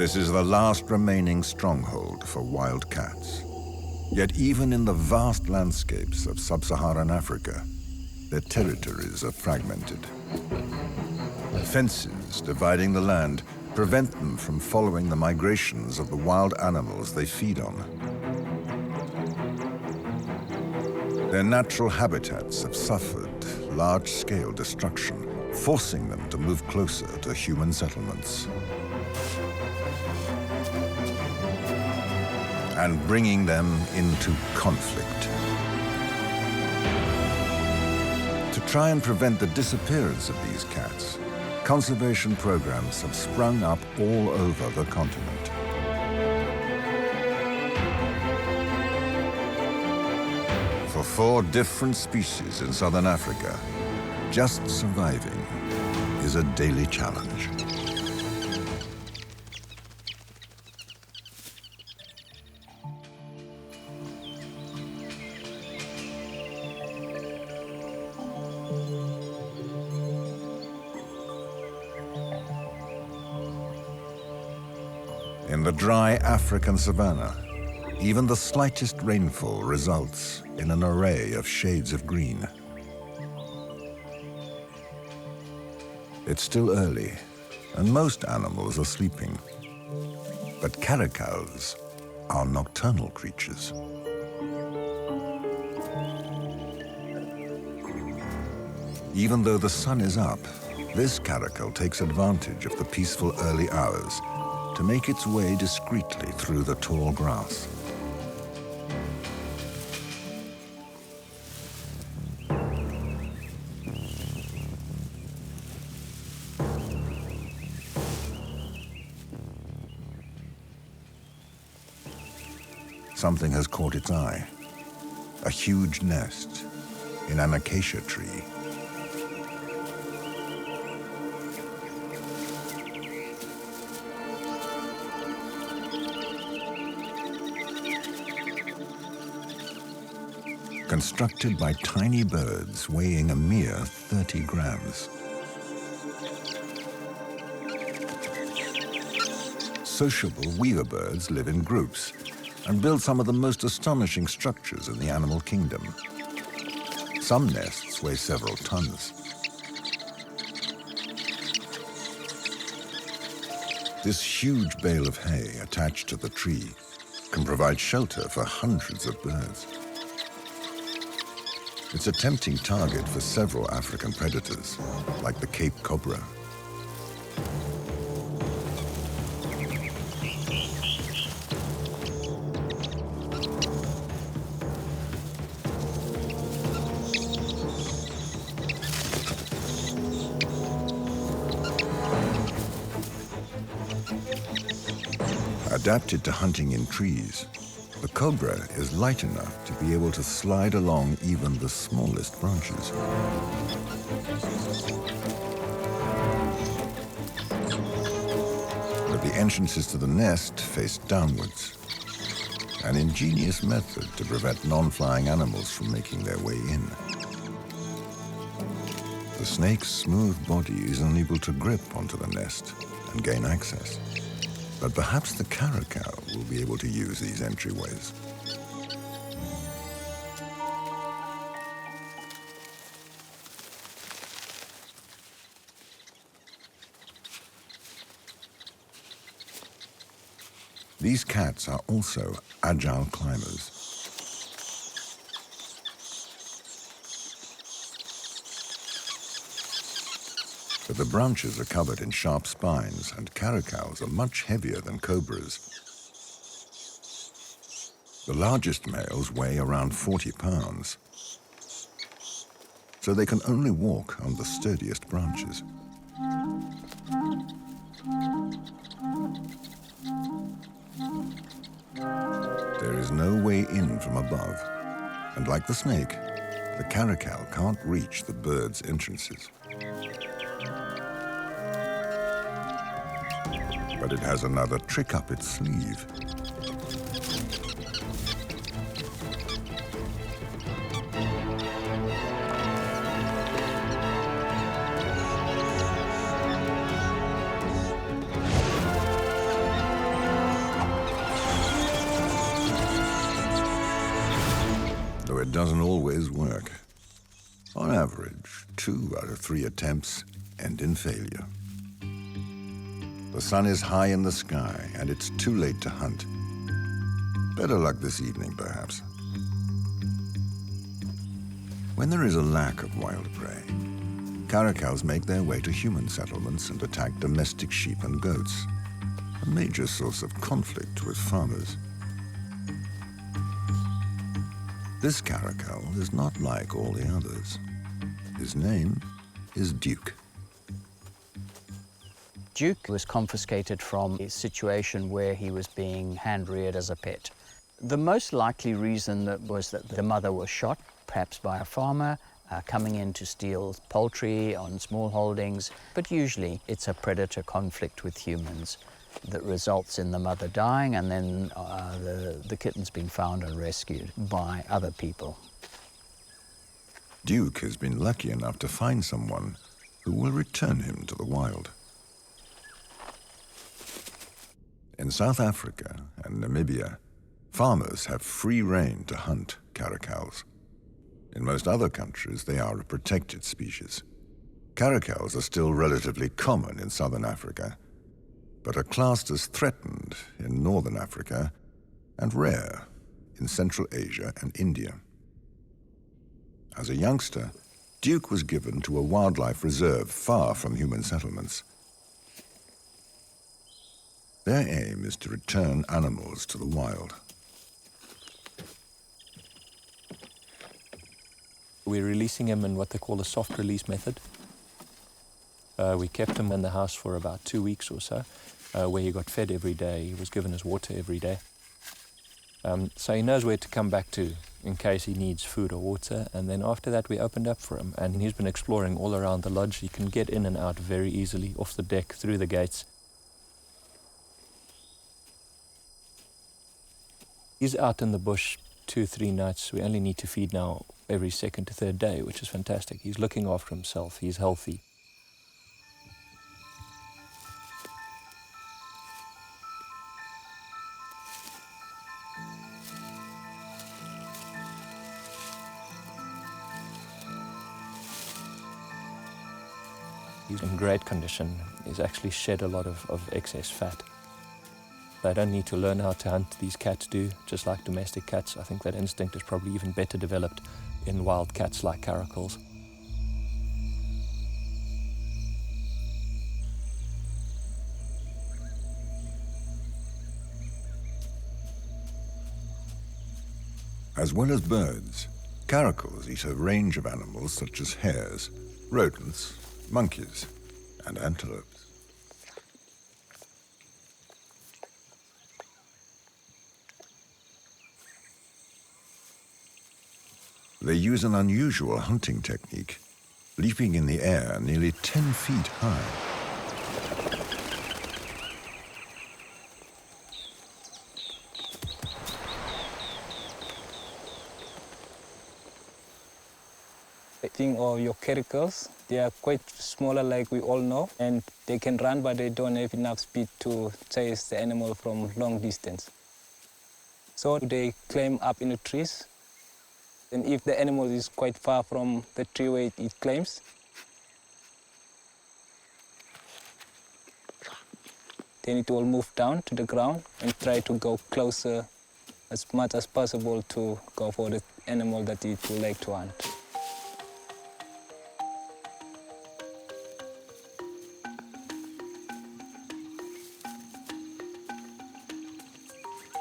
This is the last remaining stronghold for wild cats. Yet even in the vast landscapes of Sub-Saharan Africa, their territories are fragmented. Fences dividing the land prevent them from following the migrations of the wild animals they feed on. Their natural habitats have suffered large-scale destruction, forcing them to move closer to human settlements and bringing them into conflict. To try and prevent the disappearance of these cats, conservation programs have sprung up all over the continent. For 4 different species in southern Africa, just surviving is a daily challenge. In the dry African savanna, even the slightest rainfall results in an array of shades of green. It's still early, and most animals are sleeping. But caracals are nocturnal creatures. Even though the sun is up, this caracal takes advantage of the peaceful early hours to make its way discreetly through the tall grass. Something has caught its eye. A huge nest in an acacia tree. Constructed by tiny birds weighing a mere 30 grams. Sociable weaver birds live in groups and build some of the most astonishing structures in the animal kingdom. Some nests weigh several tons. This huge bale of hay attached to the tree can provide shelter for hundreds of birds. It's a tempting target for several African predators, like the Cape cobra. Adapted to hunting in trees, the cobra is light enough to be able to slide along even the smallest branches. But the entrances to the nest face downwards, an ingenious method to prevent non-flying animals from making their way in. The snake's smooth body is unable to grip onto the nest and gain access. But perhaps the caracal will be able to use these entryways. These cats are also agile climbers. But the branches are covered in sharp spines, and caracals are much heavier than cobras. The largest males weigh around 40 pounds, so they can only walk on the sturdiest branches. There is no way in from above, and like the snake, the caracal can't reach the bird's entrances. But it has another trick up its sleeve. On average, 2 out of 3 attempts end in failure. The sun is high in the sky and it's too late to hunt. Better luck this evening, perhaps. When there is a lack of wild prey, Caracals make their way to human settlements and attack domestic sheep and goats, a major source of conflict with farmers. This caracal is not like all the others. His name is Duke. Duke was confiscated from a situation where he was being hand-reared as a pet. The most likely reason was that the mother was shot, perhaps by a farmer, coming in to steal poultry on small holdings, but usually it's a predator conflict with humans that results in the mother dying and then the kittens being found and rescued by other people. Duke has been lucky enough to find someone who will return him to the wild. In South Africa and Namibia, farmers have free rein to hunt caracals. In most other countries, they are a protected species. Caracals are still relatively common in southern Africa, but are classed as threatened in northern Africa and rare in Central Asia and India. As a youngster, Duke was given to a wildlife reserve far from human settlements. Their aim is to return animals to the wild. We're releasing him in what they call a soft release method. We kept him in the house for about 2 weeks or so, where he got fed every day. He was given his water every day. So he knows where to come back to in case he needs food or water. And then after that, we opened up for him. And he's been exploring all around the lodge. He can get in and out very easily off the deck, through the gates. He's out in the bush 2-3 nights. We only need to feed now every second to third day, which is fantastic. He's looking after himself. He's healthy. He's in great condition. He's actually shed a lot of excess fat. They don't need to learn how to hunt, these cats do, just like domestic cats. I think that instinct is probably even better developed in wild cats like caracals. As well as birds, caracals eat a range of animals such as hares, rodents, monkeys, and antelopes. They use an unusual hunting technique, leaping in the air nearly 10 feet high. I think of your caracals, they are quite smaller like we all know, and they can run but they don't have enough speed to chase the animal from long distance. So they climb up in the trees, and if the animal is quite far from the tree where it climbs, then it will move down to the ground and try to go closer as much as possible to go for the animal that it would like to hunt.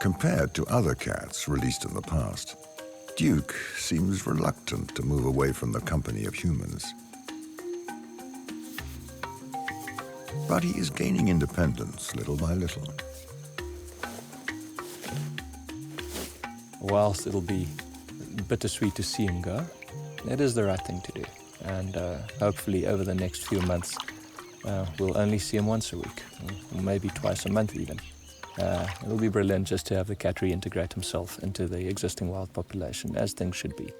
Compared to other cats released in the past, Duke seems reluctant to move away from the company of humans. But he is gaining independence little by little. Whilst it'll be bittersweet to see him go, it is the right thing to do. And hopefully over the next few months, we'll only see him once a week, or maybe twice a month even. It'll be brilliant just to have the cat reintegrate himself into the existing wild population, as things should be.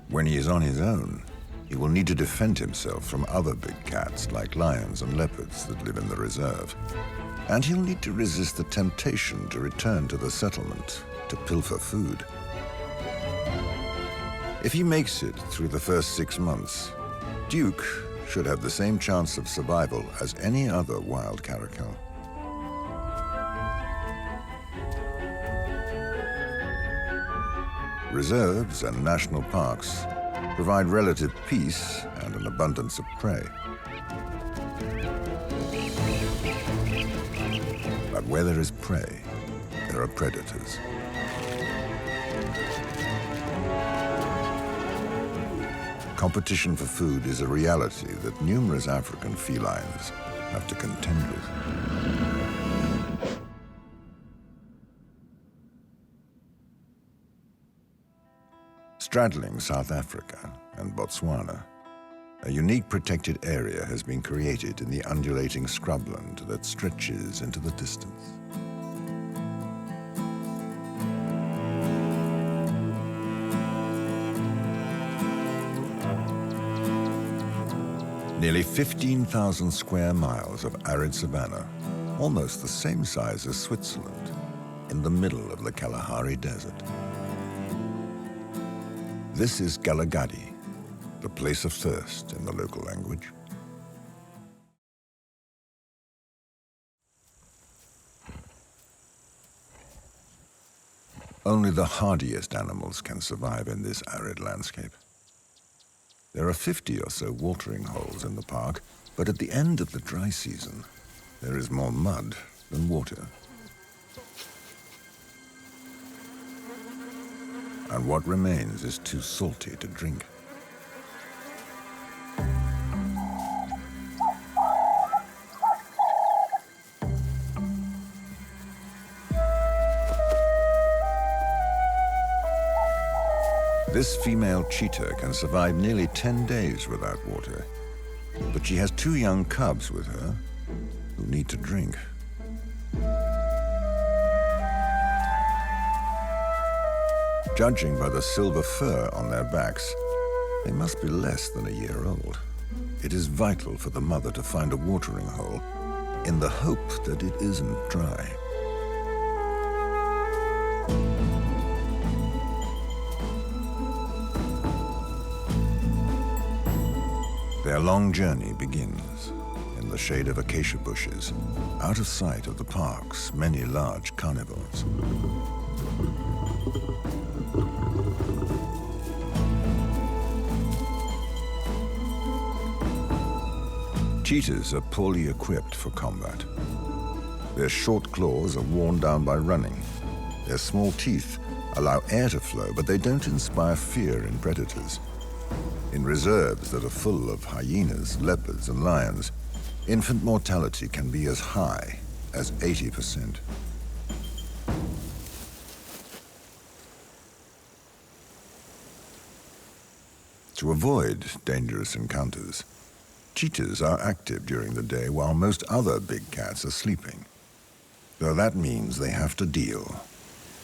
When he is on his own, he will need to defend himself from other big cats like lions and leopards that live in the reserve. And he'll need to resist the temptation to return to the settlement to pilfer food. If he makes it through the first 6 months, Duke should have the same chance of survival as any other wild caracal. Reserves and national parks provide relative peace and an abundance of prey. But where there is prey, there are predators. Competition for food is a reality that numerous African felines have to contend with. Straddling South Africa and Botswana, a unique protected area has been created in the undulating scrubland that stretches into the distance. Nearly 15,000 square miles of arid savanna, almost the same size as Switzerland, in the middle of the Kalahari Desert. This is Galagadi, the place of thirst in the local language. Only the hardiest animals can survive in this arid landscape. There are 50 or so watering holes in the park, but at the end of the dry season, there is more mud than water. And what remains is too salty to drink. This female cheetah can survive nearly 10 days without water, but she has 2 young cubs with her who need to drink. Judging by the silver fur on their backs, they must be less than a year old. It is vital for the mother to find a watering hole in the hope that it isn't dry. Their long journey begins in the shade of acacia bushes, out of sight of the park's many large carnivores. Cheetahs are poorly equipped for combat. Their short claws are worn down by running. Their small teeth allow air to flow, but they don't inspire fear in predators. In reserves that are full of hyenas, leopards, and lions, infant mortality can be as high as 80%. To avoid dangerous encounters, cheetahs are active during the day while most other big cats are sleeping, though that means they have to deal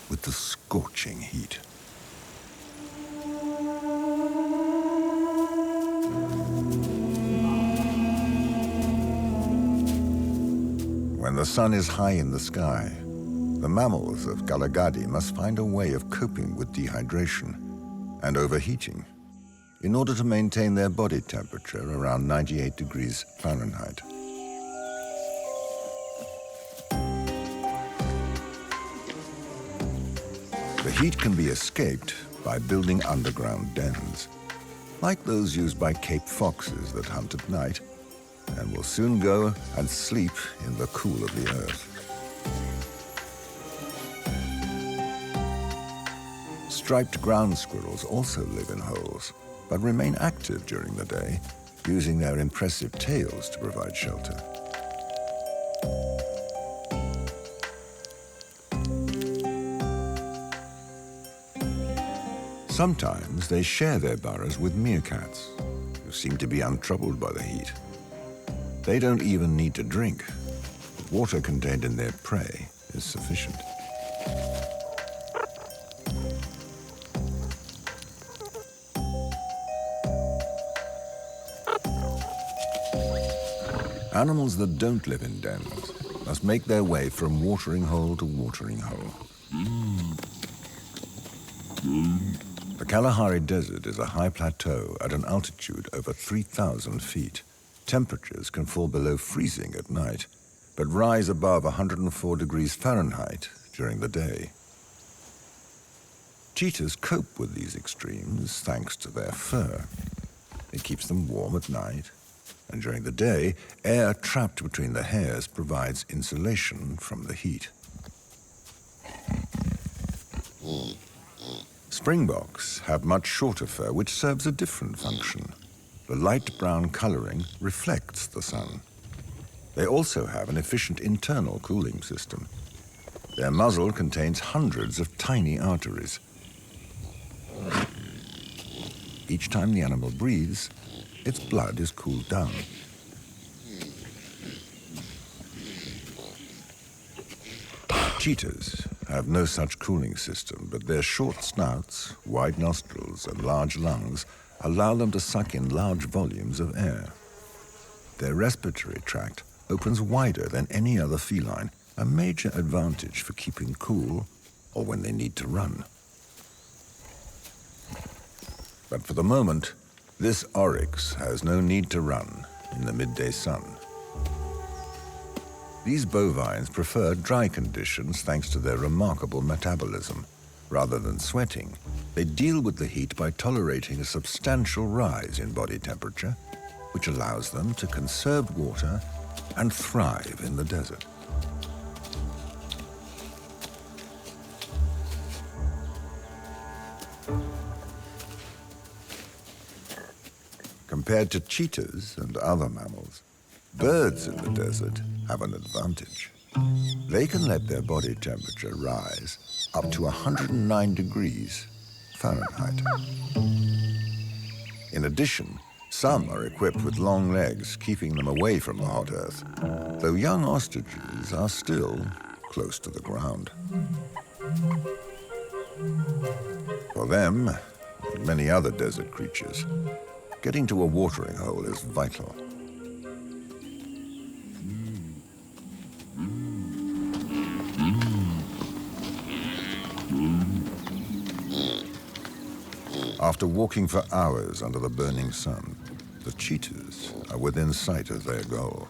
with the scorching heat. When the sun is high in the sky, the mammals of Galagadi must find a way of coping with dehydration and overheating in order to maintain their body temperature around 98 degrees Fahrenheit. The heat can be escaped by building underground dens, like those used by Cape foxes that hunt at night and will soon go and sleep in the cool of the earth. Striped ground squirrels also live in holes, but remain active during the day, using their impressive tails to provide shelter. Sometimes they share their burrows with meerkats, who seem to be untroubled by the heat. They don't even need to drink. The water contained in their prey is sufficient. Animals that don't live in dens must make their way from watering hole to watering hole. The Kalahari Desert is a high plateau at an altitude over 3,000 feet. Temperatures can fall below freezing at night, but rise above 104 degrees Fahrenheit during the day. Cheetahs cope with these extremes thanks to their fur. It keeps them warm at night, and during the day, air trapped between the hairs provides insulation from the heat. Springboks have much shorter fur, which serves a different function. The light brown coloring reflects the sun. They also have an efficient internal cooling system. Their muzzle contains hundreds of tiny arteries. Each time the animal breathes, its blood is cooled down. Cheetahs have no such cooling system, but their short snouts, wide nostrils, and large lungs allow them to suck in large volumes of air. Their respiratory tract opens wider than any other feline, a major advantage for keeping cool or when they need to run. But for the moment, this oryx has no need to run in the midday sun. These bovines prefer dry conditions thanks to their remarkable metabolism. Rather than sweating, they deal with the heat by tolerating a substantial rise in body temperature, which allows them to conserve water and thrive in the desert. Compared to cheetahs and other mammals, birds in the desert have an advantage. They can let their body temperature rise up to 109 degrees Fahrenheit. In addition, some are equipped with long legs, keeping them away from the hot earth, though young ostriches are still close to the ground. For them, and many other desert creatures, getting to a watering hole is vital. After walking for hours under the burning sun, the cheetahs are within sight of their goal.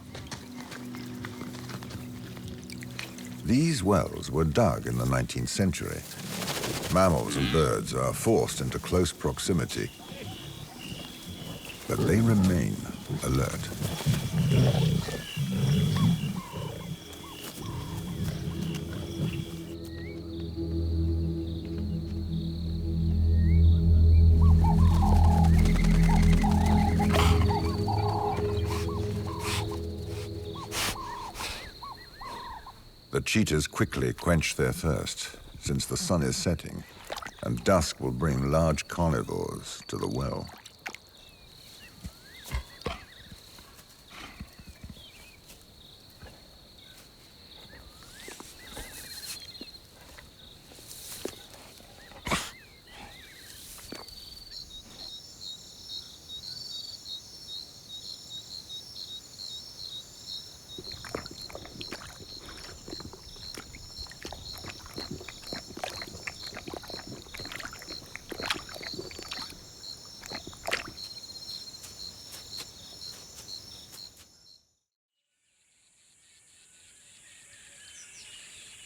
These wells were dug in the 19th century. Mammals and birds are forced into close proximity, but they remain alert. The cheetahs quickly quench their thirst, since the sun is setting, and dusk will bring large carnivores to the well.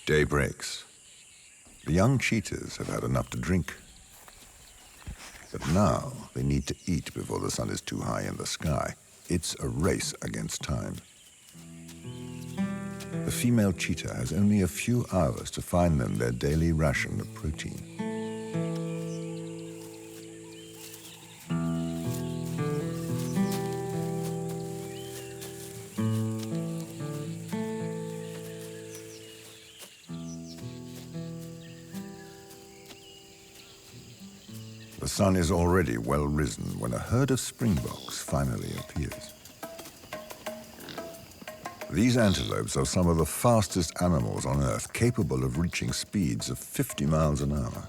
Day breaks. The young cheetahs have had enough to drink. But now they need to eat before the sun is too high in the sky. It's a race against time. The female cheetah has only a few hours to find them their daily ration of protein. The sun is already well risen when a herd of springboks finally appears. These antelopes are some of the fastest animals on Earth, capable of reaching speeds of 50 miles an hour.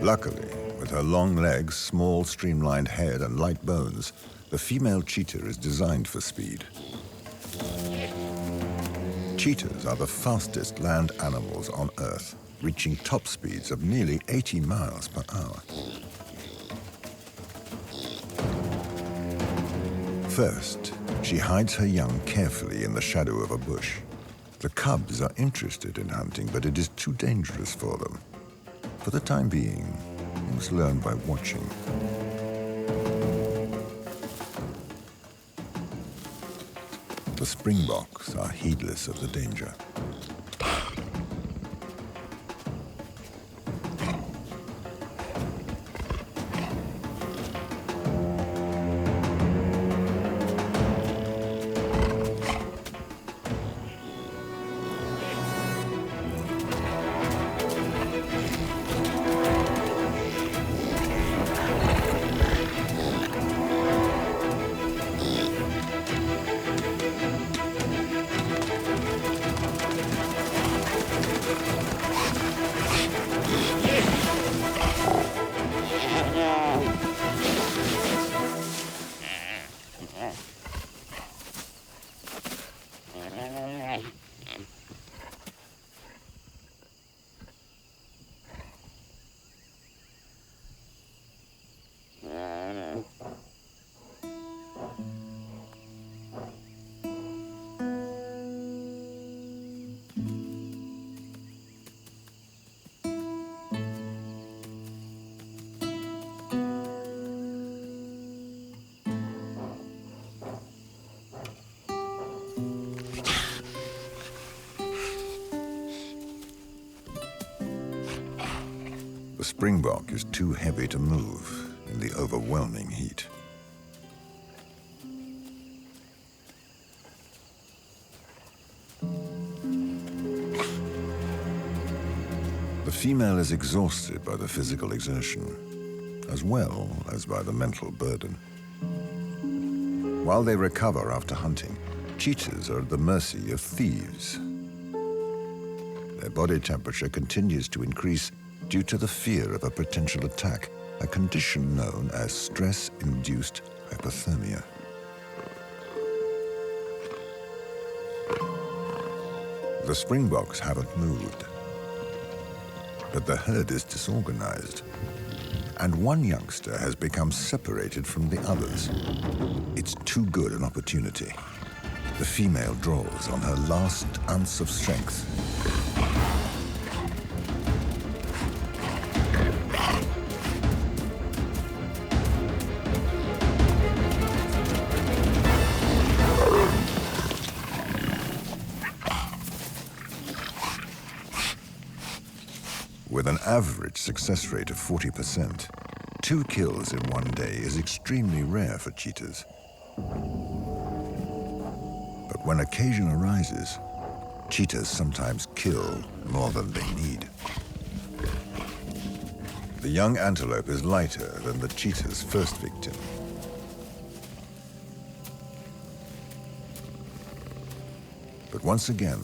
Luckily, with her long legs, small streamlined head, and light bones, the female cheetah is designed for speed. Cheetahs are the fastest land animals on Earth. reaching top speeds of nearly 80 miles per hour. First, she hides her young carefully in the shadow of a bush. The cubs are interested in hunting, but it is too dangerous for them. For the time being, they must learn by watching. The springboks are heedless of the danger. The springbok is too heavy to move in the overwhelming heat. The female is exhausted by the physical exertion, as well as by the mental burden. While they recover after hunting, cheetahs are at the mercy of thieves. Their body temperature continues to increase due to the fear of a potential attack, a condition known as stress-induced hypothermia. The springboks haven't moved, but the herd is disorganized, and one youngster has become separated from the others. It's too good an opportunity. The female draws on her last ounce of strength. With an average success rate of 40%, 2 kills in one day is extremely rare for cheetahs. But when occasion arises, cheetahs sometimes kill more than they need. The young antelope is lighter than the cheetah's first victim. But once again,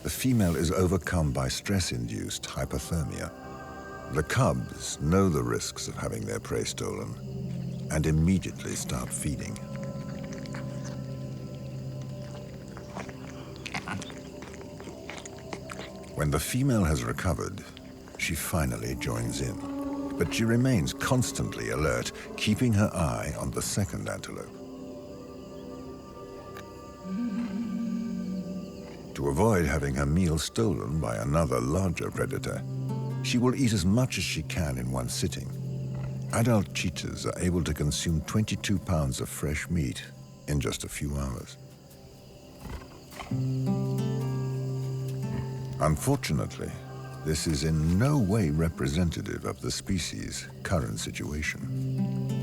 the female is overcome by stress-induced hypothermia. The cubs know the risks of having their prey stolen and immediately start feeding. When the female has recovered, she finally joins in, but she remains constantly alert, keeping her eye on the second antelope. To avoid having her meal stolen by another larger predator, she will eat as much as she can in one sitting. Adult cheetahs are able to consume 22 pounds of fresh meat in just a few hours. Unfortunately, this is in no way representative of the species' current situation.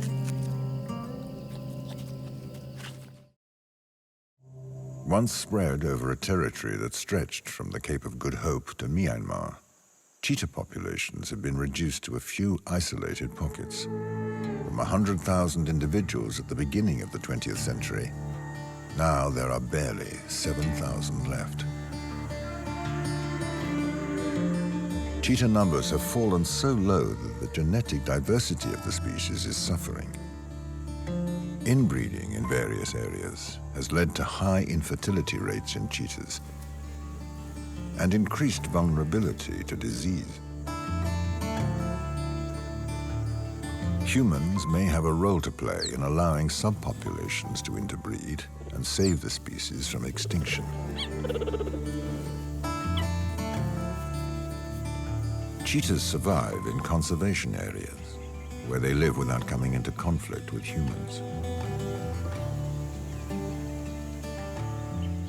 Once spread over a territory that stretched from the Cape of Good Hope to Myanmar, cheetah populations have been reduced to a few isolated pockets. From 100,000 individuals at the beginning of the 20th century, now there are barely 7,000 left. Cheetah numbers have fallen so low that the genetic diversity of the species is suffering. Inbreeding in various areas has led to high infertility rates in cheetahs. and increased vulnerability to disease. Humans may have a role to play in allowing subpopulations to interbreed and save the species from extinction. Cheetahs survive in conservation areas, where they live without coming into conflict with humans.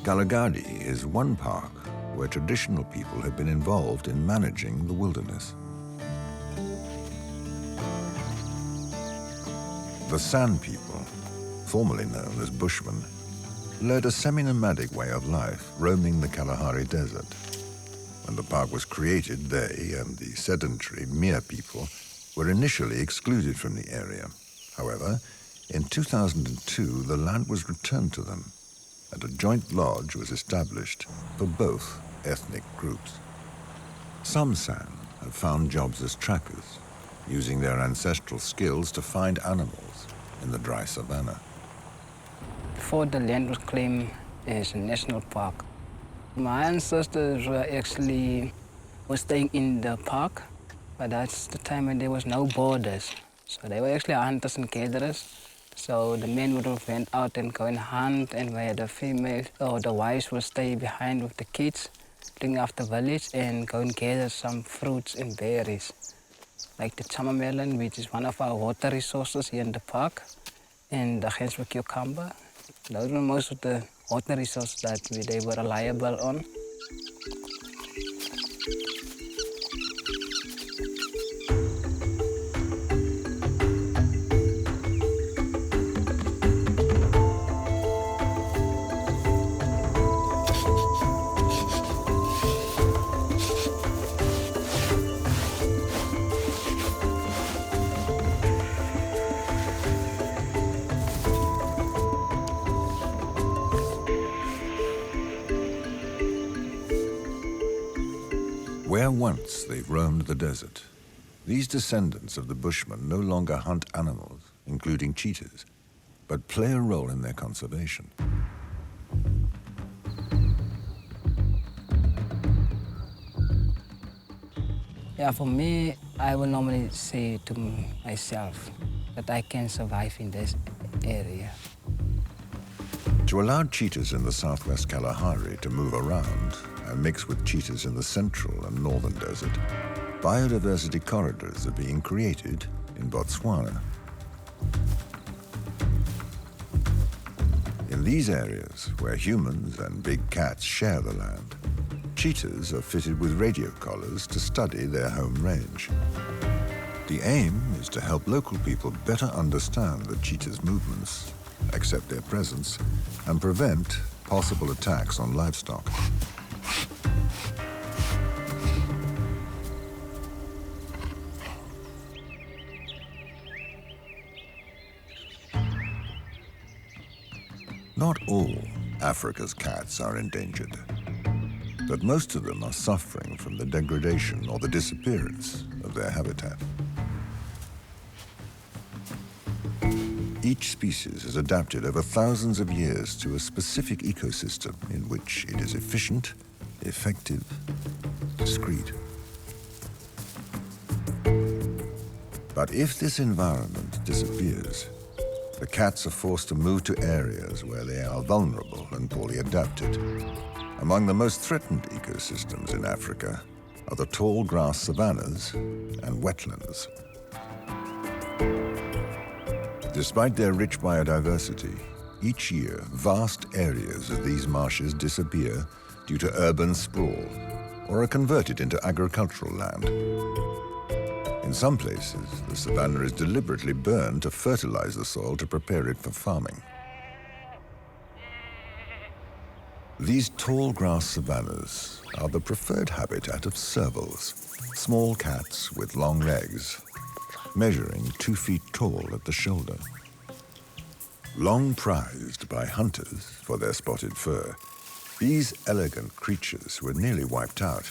Kalahari is one park where traditional people have been involved in managing the wilderness. The San people, formerly known as Bushmen, led a semi-nomadic way of life roaming the Kalahari Desert. When the park was created, they and the sedentary Mir people were initially excluded from the area. However, in 2002, the land was returned to them, and a joint lodge was established for both ethnic groups. Some San have found jobs as trackers, using their ancestral skills to find animals in the dry savanna. Before the land was claimed as a national park, my ancestors were staying in the park, but that's the time when there was no borders. So they were actually hunters and gatherers. So the men would have went out and go and hunt, and where the females or the wives would stay behind with the kids, looking after the village and go and gather some fruits and berries, like the chamamelon, which is one of our water resources here in the park, and the Henswood cucumber. Those were most of the water resources that they were reliable on. Where once they've roamed the desert, these descendants of the Bushmen no longer hunt animals, including cheetahs, but play a role in their conservation. Yeah, for me, I will normally say to myself that I can survive in this area. To allow cheetahs in the southwest Kalahari to move around and mix with cheetahs in the central and northern desert, biodiversity corridors are being created in Botswana. In these areas, where humans and big cats share the land, cheetahs are fitted with radio collars to study their home range. The aim is to help local people better understand the cheetahs' movements, accept their presence, and prevent possible attacks on livestock. Not all Africa's cats are endangered, but most of them are suffering from the degradation or the disappearance of their habitat. Each species has adapted over thousands of years to a specific ecosystem in which it is efficient, effective, discreet. But if this environment disappears, the cats are forced to move to areas where they are vulnerable and poorly adapted. Among the most threatened ecosystems in Africa are the tall grass savannas and wetlands. Despite their rich biodiversity, each year vast areas of these marshes disappear due to urban sprawl or are converted into agricultural land. In some places, the savanna is deliberately burned to fertilize the soil to prepare it for farming. These tall grass savannas are the preferred habitat of servals, small cats with long legs, measuring 2 feet tall at the shoulder. Long prized by hunters for their spotted fur, these elegant creatures were nearly wiped out.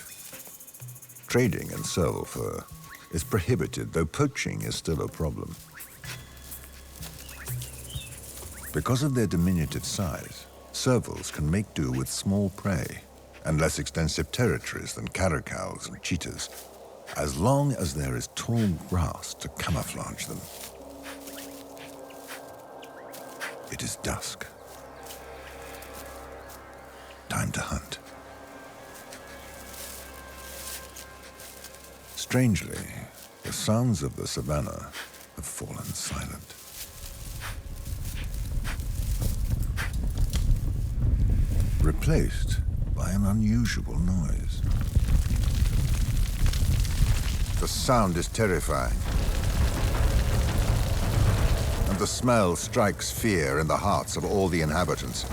Trading in serval fur is prohibited, though poaching is still a problem. Because of their diminutive size, servals can make do with small prey and less extensive territories than caracals and cheetahs, as long as there is tall grass to camouflage them. It is dusk. Time to hunt. Strangely, the sounds of the savannah have fallen silent. Replaced by an unusual noise. The sound is terrifying. And the smell strikes fear in the hearts of all the inhabitants.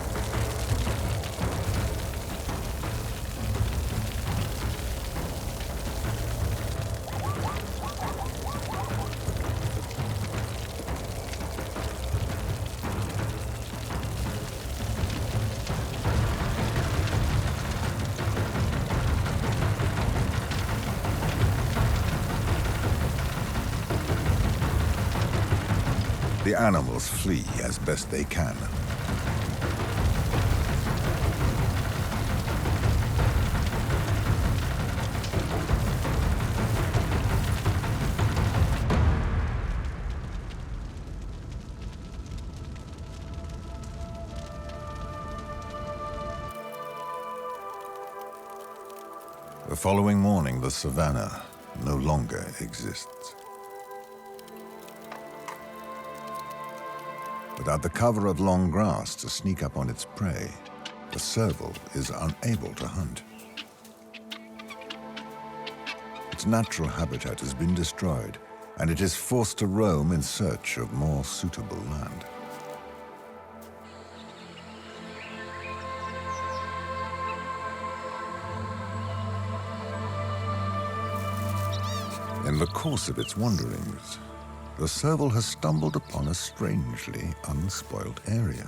The animals flee as best they can. The following morning, the savannah no longer exists. Without the cover of long grass to sneak up on its prey, the serval is unable to hunt. Its natural habitat has been destroyed, and it is forced to roam in search of more suitable land. In the course of its wanderings, the serval has stumbled upon a strangely unspoilt area.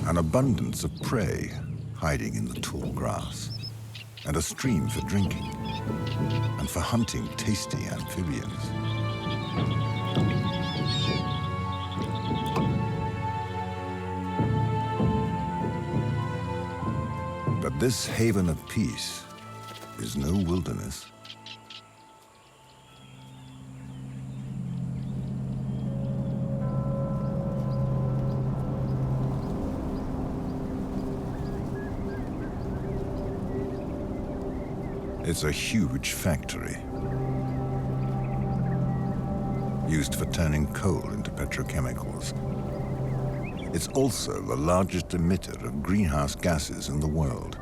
An abundance of prey hiding in the tall grass, and a stream for drinking, and for hunting tasty amphibians. But this haven of peace is no wilderness. It's a huge factory, used for turning coal into petrochemicals. It's also the largest emitter of greenhouse gases in the world,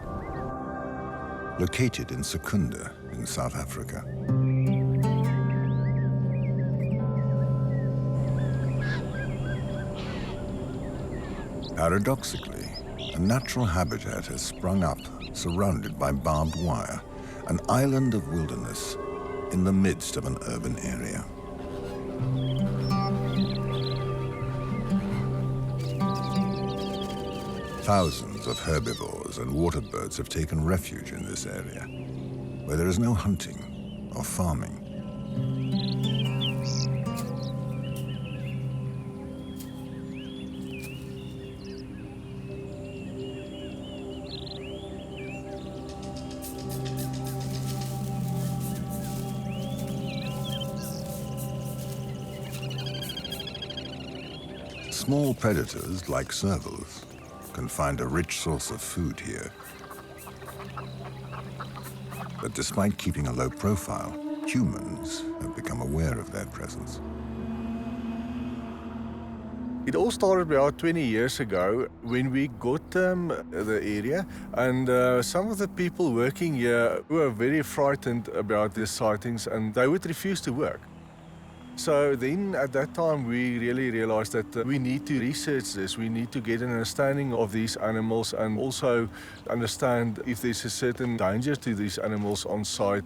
located in Secunda in South Africa. Paradoxically, a natural habitat has sprung up, surrounded by barbed wire, an island of wilderness in the midst of an urban area. Thousands of herbivores and water birds have taken refuge in this area, where there is no hunting or farming. Small predators, like servals, can find a rich source of food here. But despite keeping a low profile, humans have become aware of their presence. It all started about 20 years ago when we got the area, and some of the people working here were very frightened about these sightings, and they would refuse to work. So then at that time we really realized that we need to research this. We need to get an understanding of these animals and also understand if there's a certain danger to these animals on site.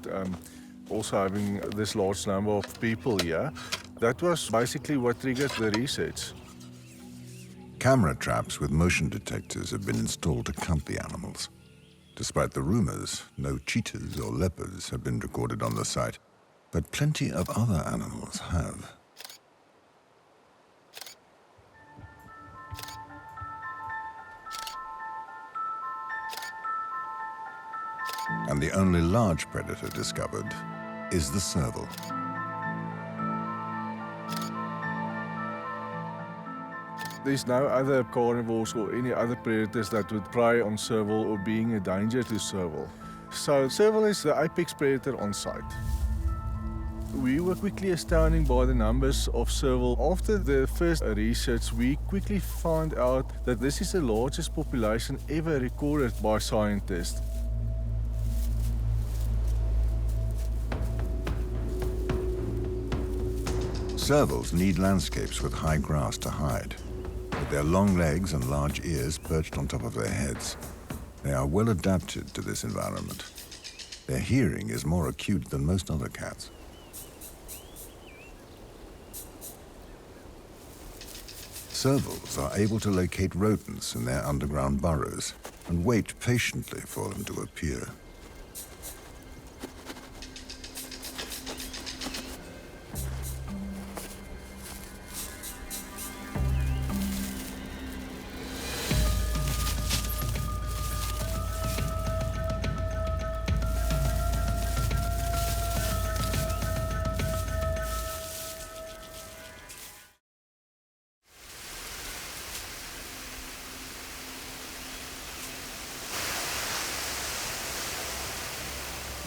Also having this large number of people here. That was basically what triggered the research. Camera traps with motion detectors have been installed to count the animals. Despite the rumors, no cheetahs or leopards have been recorded on the site, but plenty of other animals have. And the only large predator discovered is the serval. There's no other carnivores or any other predators that would prey on serval or being a danger to serval. So serval is the apex predator on site. We were quickly astounded by the numbers of serval. After the first research, we quickly found out that this is the largest population ever recorded by scientists. Servals need landscapes with high grass to hide. With their long legs and large ears perched on top of their heads, they are well adapted to this environment. Their hearing is more acute than most other cats. Servals are able to locate rodents in their underground burrows and wait patiently for them to appear.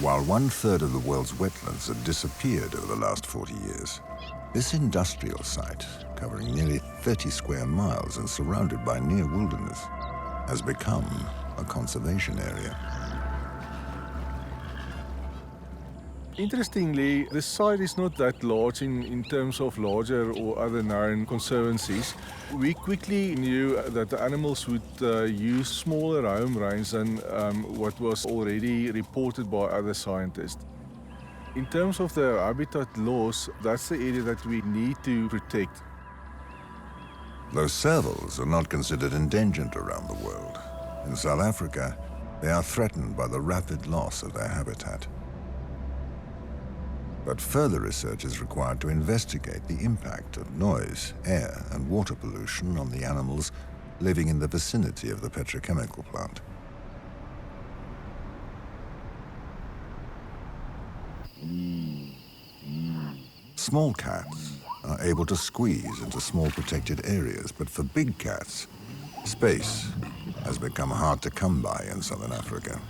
While 1/3 of the world's wetlands have disappeared over the last 40 years, this industrial site, covering nearly 30 square miles and surrounded by near wilderness, has become a conservation area. Interestingly, the site is not that large in terms of larger or other known conservancies. We quickly knew that the animals would use smaller home range than what was already reported by other scientists. In terms of the habitat loss, that's the area that we need to protect. Though servals are not considered endangered around the world, in South Africa, they are threatened by the rapid loss of their habitat. But further research is required to investigate the impact of noise, air, and water pollution on the animals living in the vicinity of the petrochemical plant. Small cats are able to squeeze into small protected areas, but for big cats, space has become hard to come by in southern Africa.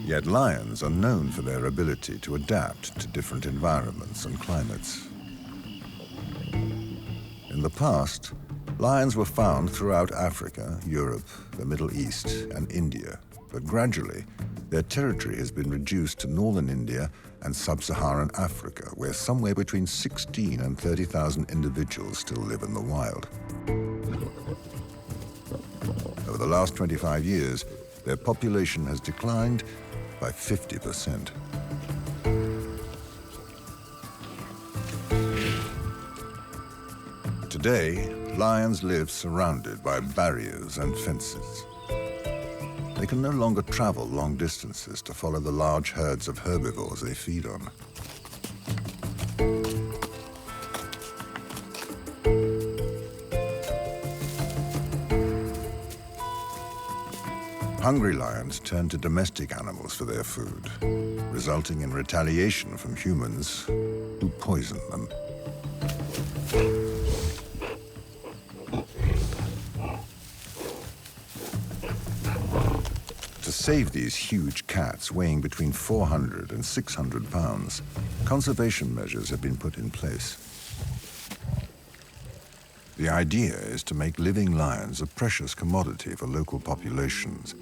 Yet lions are known for their ability to adapt to different environments and climates. In the past, lions were found throughout Africa, Europe, the Middle East, and India, but gradually their territory has been reduced to northern India and Sub-Saharan Africa, where somewhere between 16 and 30,000 individuals still live in the wild. Over the last 25 years, their population has declined by 50%. Today, lions live surrounded by barriers and fences. They can no longer travel long distances to follow the large herds of herbivores they feed on. Hungry lions turn to domestic animals for their food, resulting in retaliation from humans who poison them. To save these huge cats weighing between 400 and 600 pounds, conservation measures have been put in place. The idea is to make living lions a precious commodity for local populations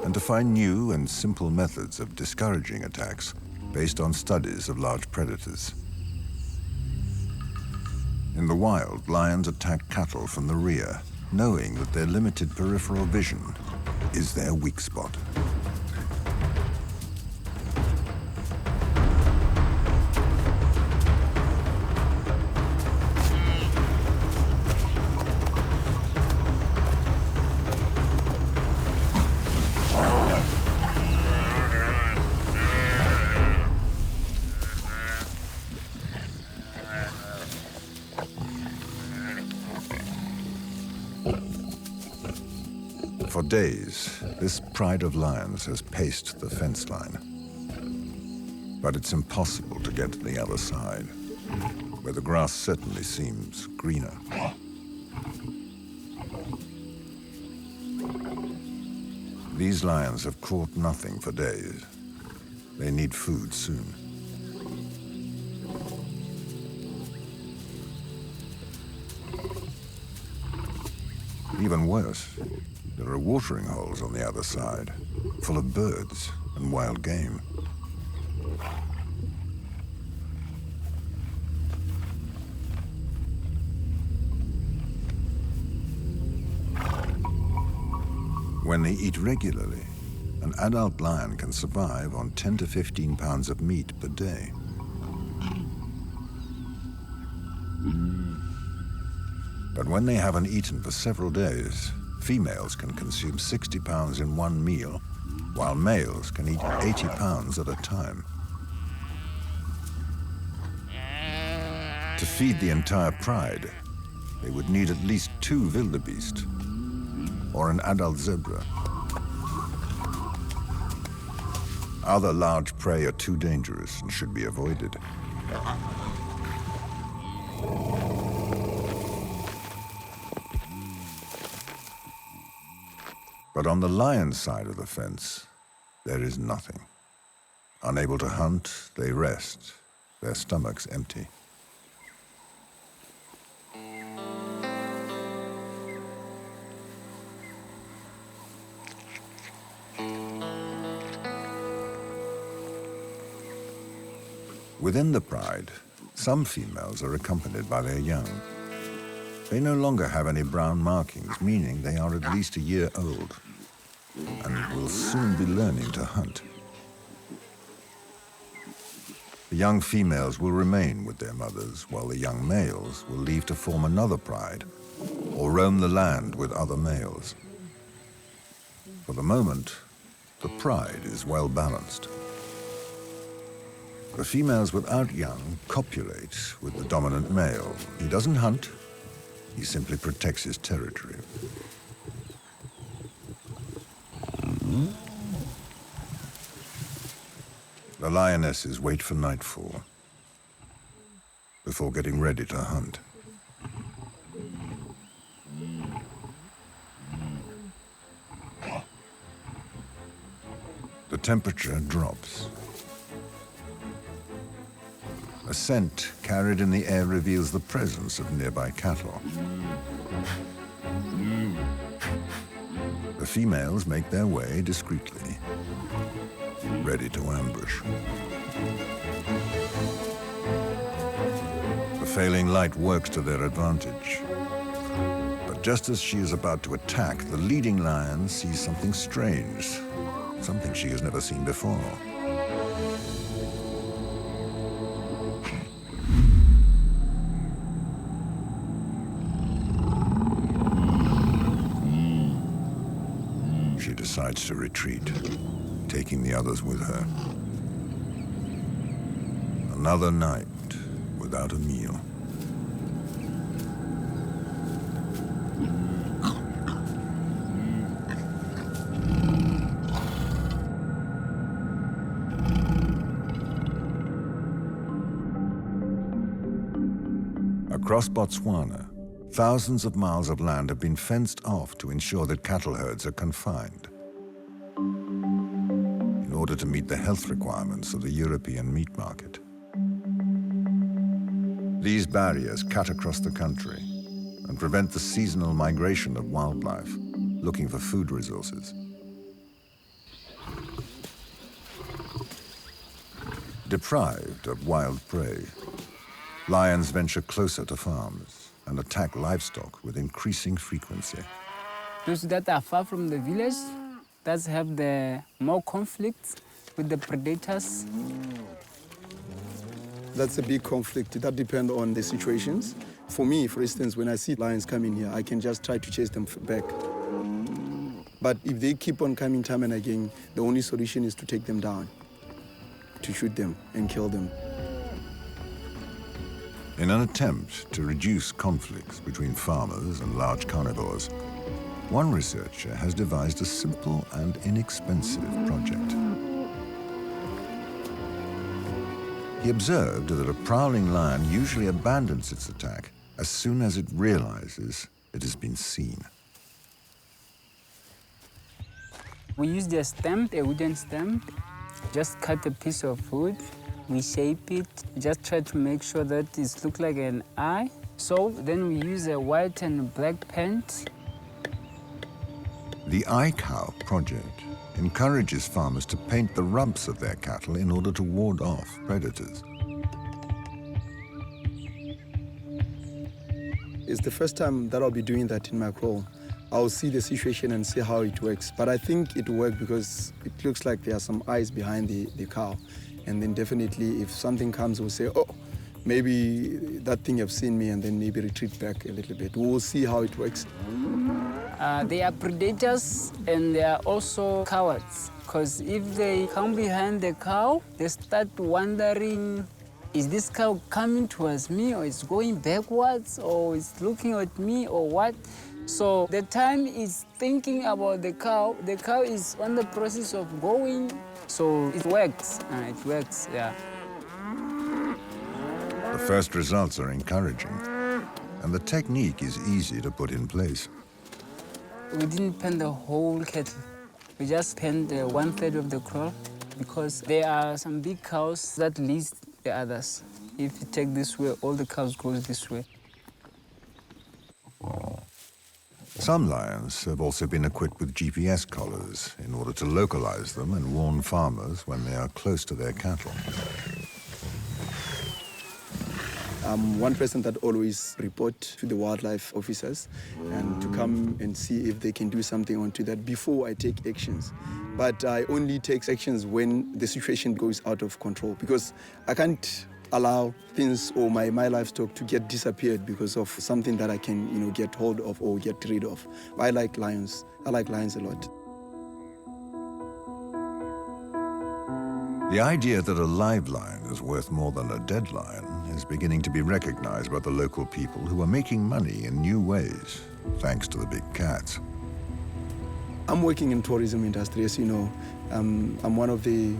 and to find new and simple methods of discouraging attacks based on studies of large predators. In the wild, lions attack cattle from the rear, knowing that their limited peripheral vision is their weak spot. For days, this pride of lions has paced the fence line. But it's impossible to get to the other side, where the grass certainly seems greener. These lions have caught nothing for days. They need food soon. Even worse, there are watering holes on the other side, full of birds and wild game. When they eat regularly, an adult lion can survive on 10 to 15 pounds of meat per day. But when they haven't eaten for several days, females can consume 60 pounds in one meal, while males can eat 80 pounds at a time. To feed the entire pride, they would need at least 2 wildebeest or an adult zebra. Other large prey are too dangerous and should be avoided. But on the lion side of the fence, there is nothing. Unable to hunt, they rest, their stomachs empty. Within the pride, some females are accompanied by their young. They no longer have any brown markings, meaning they are at least a year old and will soon be learning to hunt. The young females will remain with their mothers, while the young males will leave to form another pride or roam the land with other males. For the moment, the pride is well balanced. The females without young copulate with the dominant male. He doesn't hunt, he simply protects his territory. The lionesses wait for nightfall before getting ready to hunt. The temperature drops. A scent carried in the air reveals the presence of nearby cattle. The females make their way discreetly, ready to ambush. The failing light works to their advantage. But just as she is about to attack, the leading lion sees something strange, something she has never seen before. She decides to retreat, taking the others with her. Another night without a meal. Across Botswana, thousands of miles of land have been fenced off to ensure that cattle herds are confined, in order to meet the health requirements of the European meat market. These barriers cut across the country and prevent the seasonal migration of wildlife looking for food resources. Deprived of wild prey, lions venture closer to farms and attack livestock with increasing frequency. Those that are far from the village, that have the more conflicts with the predators. That's a big conflict. That depends on the situations. For me, for instance, when I see lions coming here, I can just try to chase them back. But if they keep on coming time and again, the only solution is to take them down, to shoot them and kill them. In an attempt to reduce conflicts between farmers and large carnivores, one researcher has devised a simple and inexpensive project. He observed that a prowling lion usually abandons its attack as soon as it realizes it has been seen. We use a stamp, a wooden stamp. Just cut a piece of wood, we shape it, just try to make sure that it looks like an eye. So then we use a white and black paint. The Eye Cow project encourages farmers to paint the rumps of their cattle in order to ward off predators. It's the first time that I'll be doing that in my role. I'll see the situation and see how it works. But I think it worked because it looks like there are some eyes behind the cow. And then definitely if something comes, we'll say, oh, maybe that thing have seen me, and then maybe retreat back a little bit. We'll see how it works. They are predators and they are also cowards. Because if they come behind the cow, they start wondering, is this cow coming towards me, or is going backwards, or is looking at me, or what? So the time is thinking about the cow is on the process of going, so it works, yeah. The first results are encouraging, and the technique is easy to put in place. We didn't pen the whole cattle. We just penned 1/3 of the crop because there are some big cows that lead the others. If you take this way, all the cows go this way. Some lions have also been equipped with GPS collars in order to localize them and warn farmers when they are close to their cattle. I'm one person that always report to the wildlife officers and to come and see if they can do something onto that before I take actions. But I only take actions when the situation goes out of control, because I can't allow things or my livestock to get disappeared because of something that I can, get hold of or get rid of. I like lions. I like lions a lot. The idea that a live lion is worth more than a dead lion is beginning to be recognized by the local people, who are making money in new ways, thanks to the big cats. I'm working in tourism industry, as you know. I'm one of the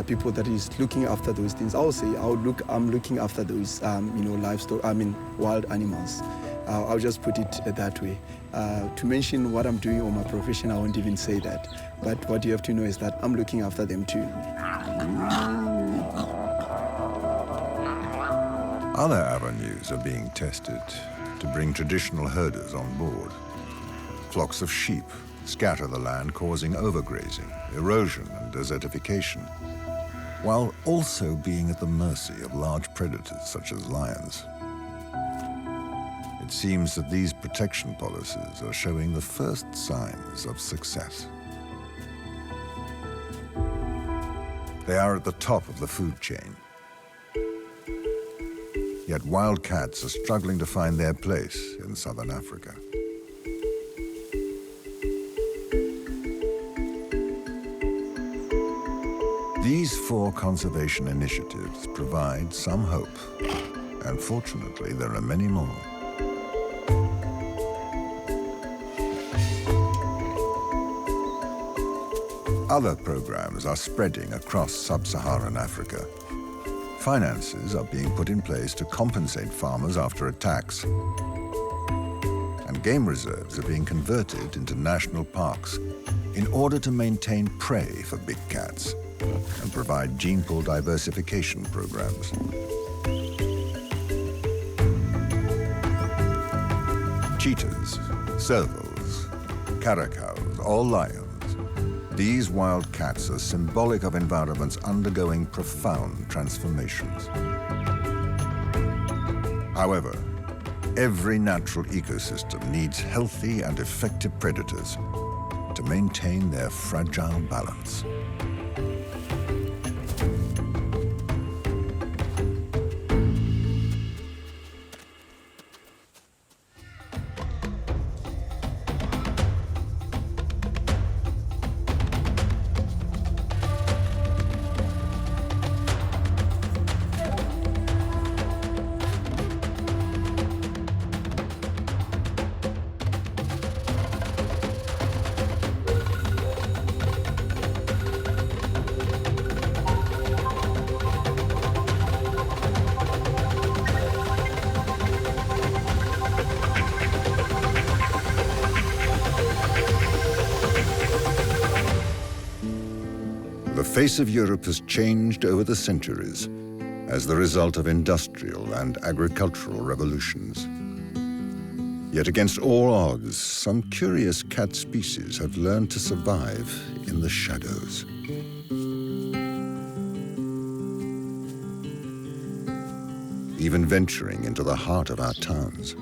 people that is looking after those things. I'll say I'm looking after those, livestock, wild animals. I'll just put it that way. To mention what I'm doing or my profession, I won't even say that. But what you have to know is that I'm looking after them too. Other avenues are being tested to bring traditional herders on board. Flocks of sheep scatter the land, causing overgrazing, erosion, and desertification, while also being at the mercy of large predators such as lions. It seems that these protection policies are showing the first signs of success. They are at the top of the food chain. Yet wild cats are struggling to find their place in southern Africa. These 4 conservation initiatives provide some hope, and fortunately, there are many more. Other programs are spreading across Sub-Saharan Africa. Finances are being put in place to compensate farmers after attacks, and game reserves are being converted into national parks in order to maintain prey for big cats and provide gene pool diversification programs. Cheetahs, servals, caracals, all lions, These wild cats are symbolic of environments undergoing profound transformations. However, every natural ecosystem needs healthy and effective predators to maintain their fragile balance. The face of Europe has changed over the centuries as the result of industrial and agricultural revolutions. Yet against all odds, some curious cat species have learned to survive in the shadows. Even venturing into the heart of our towns.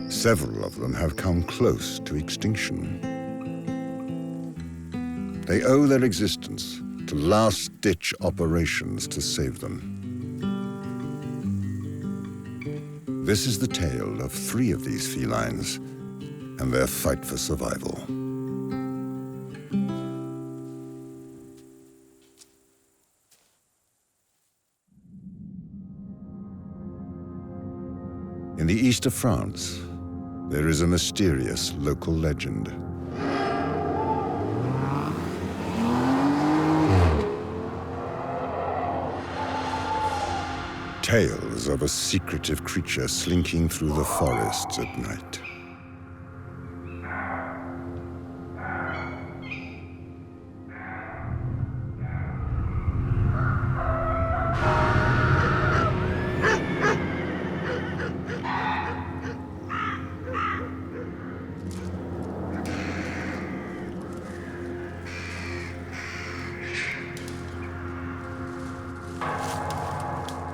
Several of them have come close to extinction. They owe their existence to last-ditch operations to save them. This is the tale of 3 of these felines and their fight for survival. In the east of France, there is a mysterious local legend. Tales of a secretive creature slinking through the forests at night.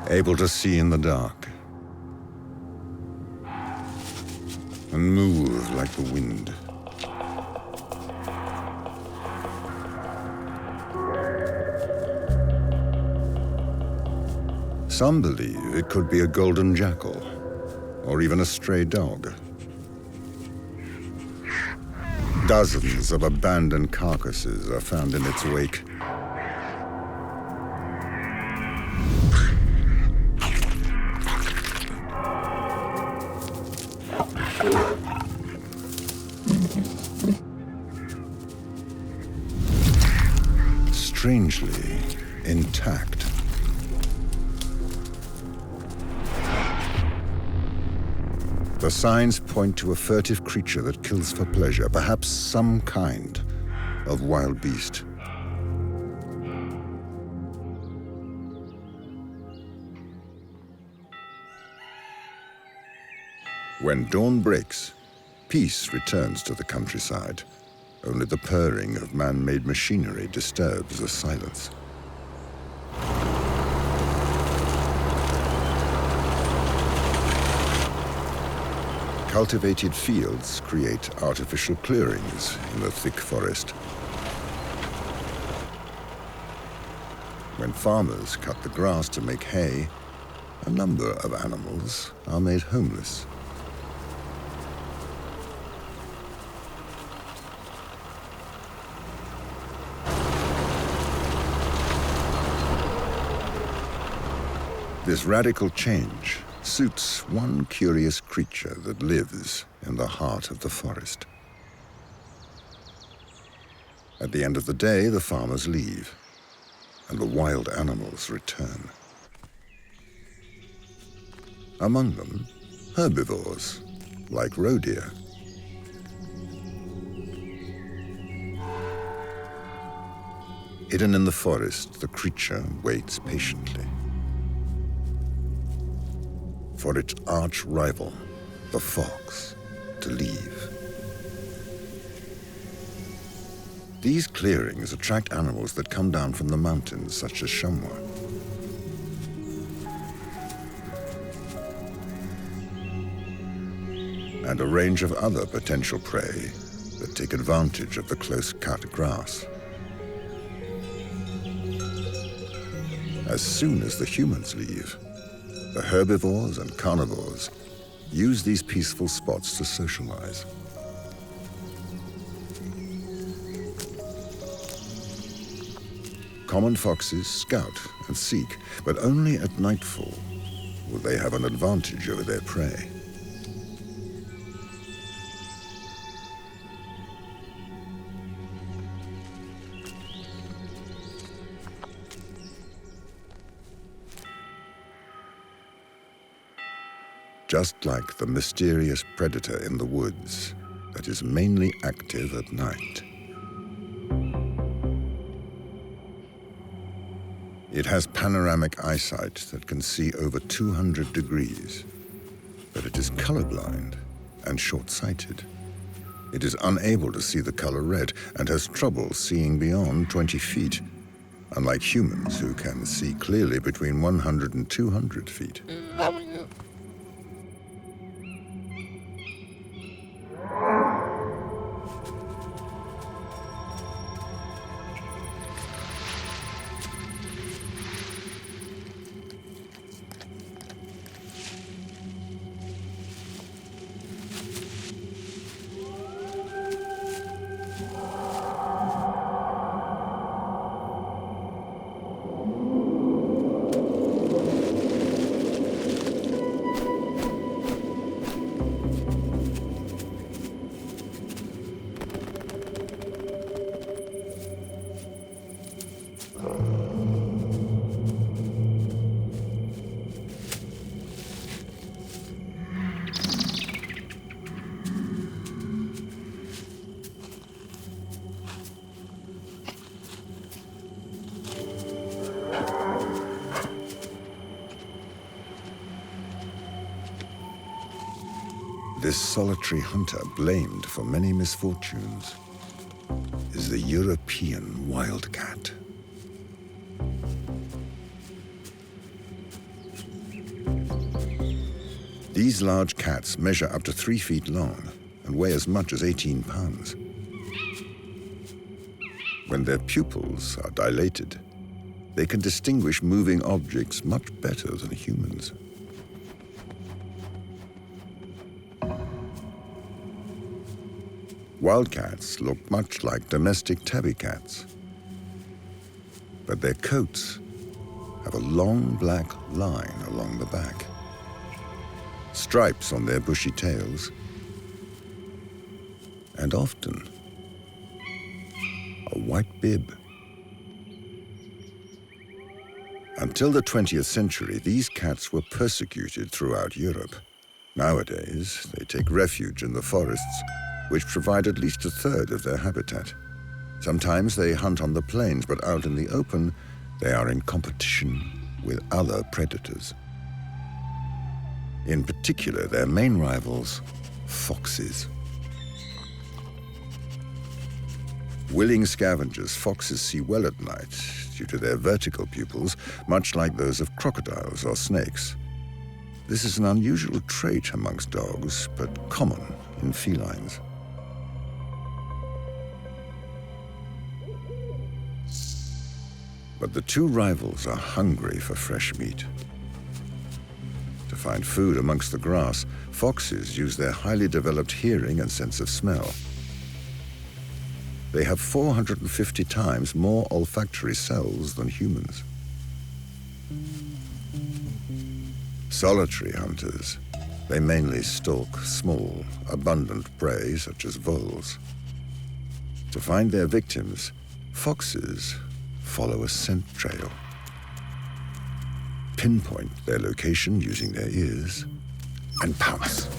Able to see in the dark and move like the wind. Some believe it could be a golden jackal or even a stray dog. Dozens of abandoned carcasses are found in its wake. Strangely intact. The signs point to a furtive creature that kills for pleasure, perhaps some kind of wild beast. When dawn breaks, peace returns to the countryside. Only the purring of man-made machinery disturbs the silence. Cultivated fields create artificial clearings in the thick forest. When farmers cut the grass to make hay, a number of animals are made homeless. This radical change suits one curious creature that lives in the heart of the forest. At the end of the day, the farmers leave, and the wild animals return. Among them, herbivores, like roe deer. Hidden in the forest, the creature waits patiently. for its arch rival, the fox, to leave. These clearings attract animals that come down from the mountains, such as chamois. And a range of other potential prey that take advantage of the close-cut grass. As soon as the humans leave, the herbivores and carnivores use these peaceful spots to socialize. Common foxes scout and seek, but only at nightfall will they have an advantage over their prey. Just like the mysterious predator in the woods that is mainly active at night. It has panoramic eyesight that can see over 200 degrees, but it is colorblind and short-sighted. It is unable to see the color red and has trouble seeing beyond 20 feet, unlike humans who can see clearly between 100 and 200 feet. This solitary hunter, blamed for many misfortunes, is the European wildcat. These large cats measure up to 3 feet long and weigh as much as 18 pounds. When their pupils are dilated, they can distinguish moving objects much better than humans. Wildcats look much like domestic tabby cats, but their coats have a long black line along the back, stripes on their bushy tails, and often a white bib. Until the 20th century, these cats were persecuted throughout Europe. Nowadays, they take refuge in the forests, which provide at least a third of their habitat. Sometimes they hunt on the plains, but out in the open, they are in competition with other predators. In particular, their main rivals, foxes. Willing scavengers, foxes see well at night due to their vertical pupils, much like those of crocodiles or snakes. This is an unusual trait amongst dogs, but common in felines. But the two rivals are hungry for fresh meat. To find food amongst the grass, foxes use their highly developed hearing and sense of smell. They have 450 times more olfactory cells than humans. Solitary hunters, they mainly stalk small, abundant prey such as voles. To find their victims, foxes follow a scent trail, pinpoint their location using their ears, and pounce.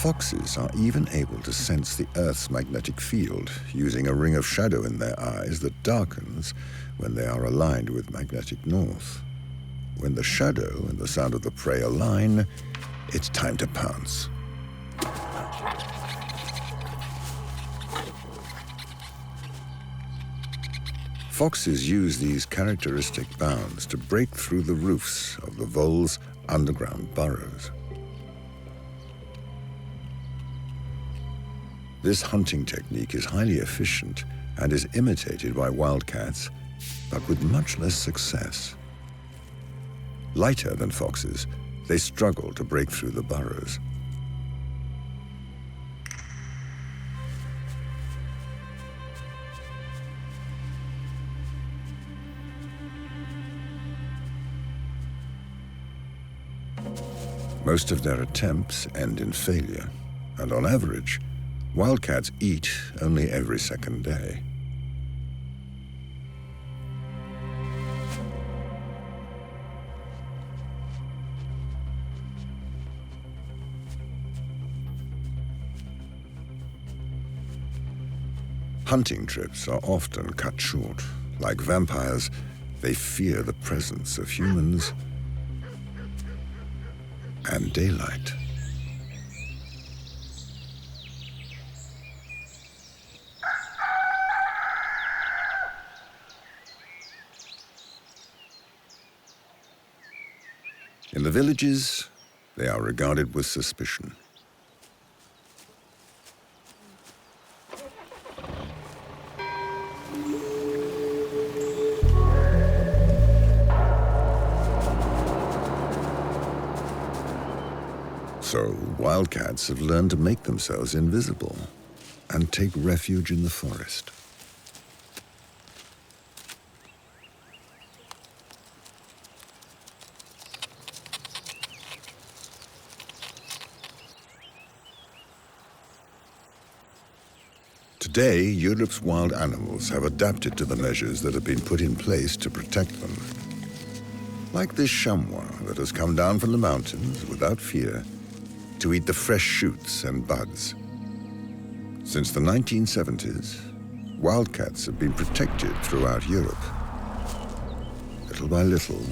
Foxes are even able to sense the Earth's magnetic field using a ring of shadow in their eyes that darkens when they are aligned with magnetic north. When the shadow and the sound of the prey align, it's time to pounce. Foxes use these characteristic bounds to break through the roofs of the vole's underground burrows. This hunting technique is highly efficient and is imitated by wildcats, but with much less success. Lighter than foxes, they struggle to break through the burrows. Most of their attempts end in failure, and on average, wildcats eat only every second day. Hunting trips are often cut short. Like vampires, they fear the presence of humans and daylight. In the villages, they are regarded with suspicion. So, wildcats have learned to make themselves invisible and take refuge in the forest. Today, Europe's wild animals have adapted to the measures that have been put in place to protect them. Like this chamois that has come down from the mountains without fear to eat the fresh shoots and buds. Since the 1970s, wildcats have been protected throughout Europe. Little by little,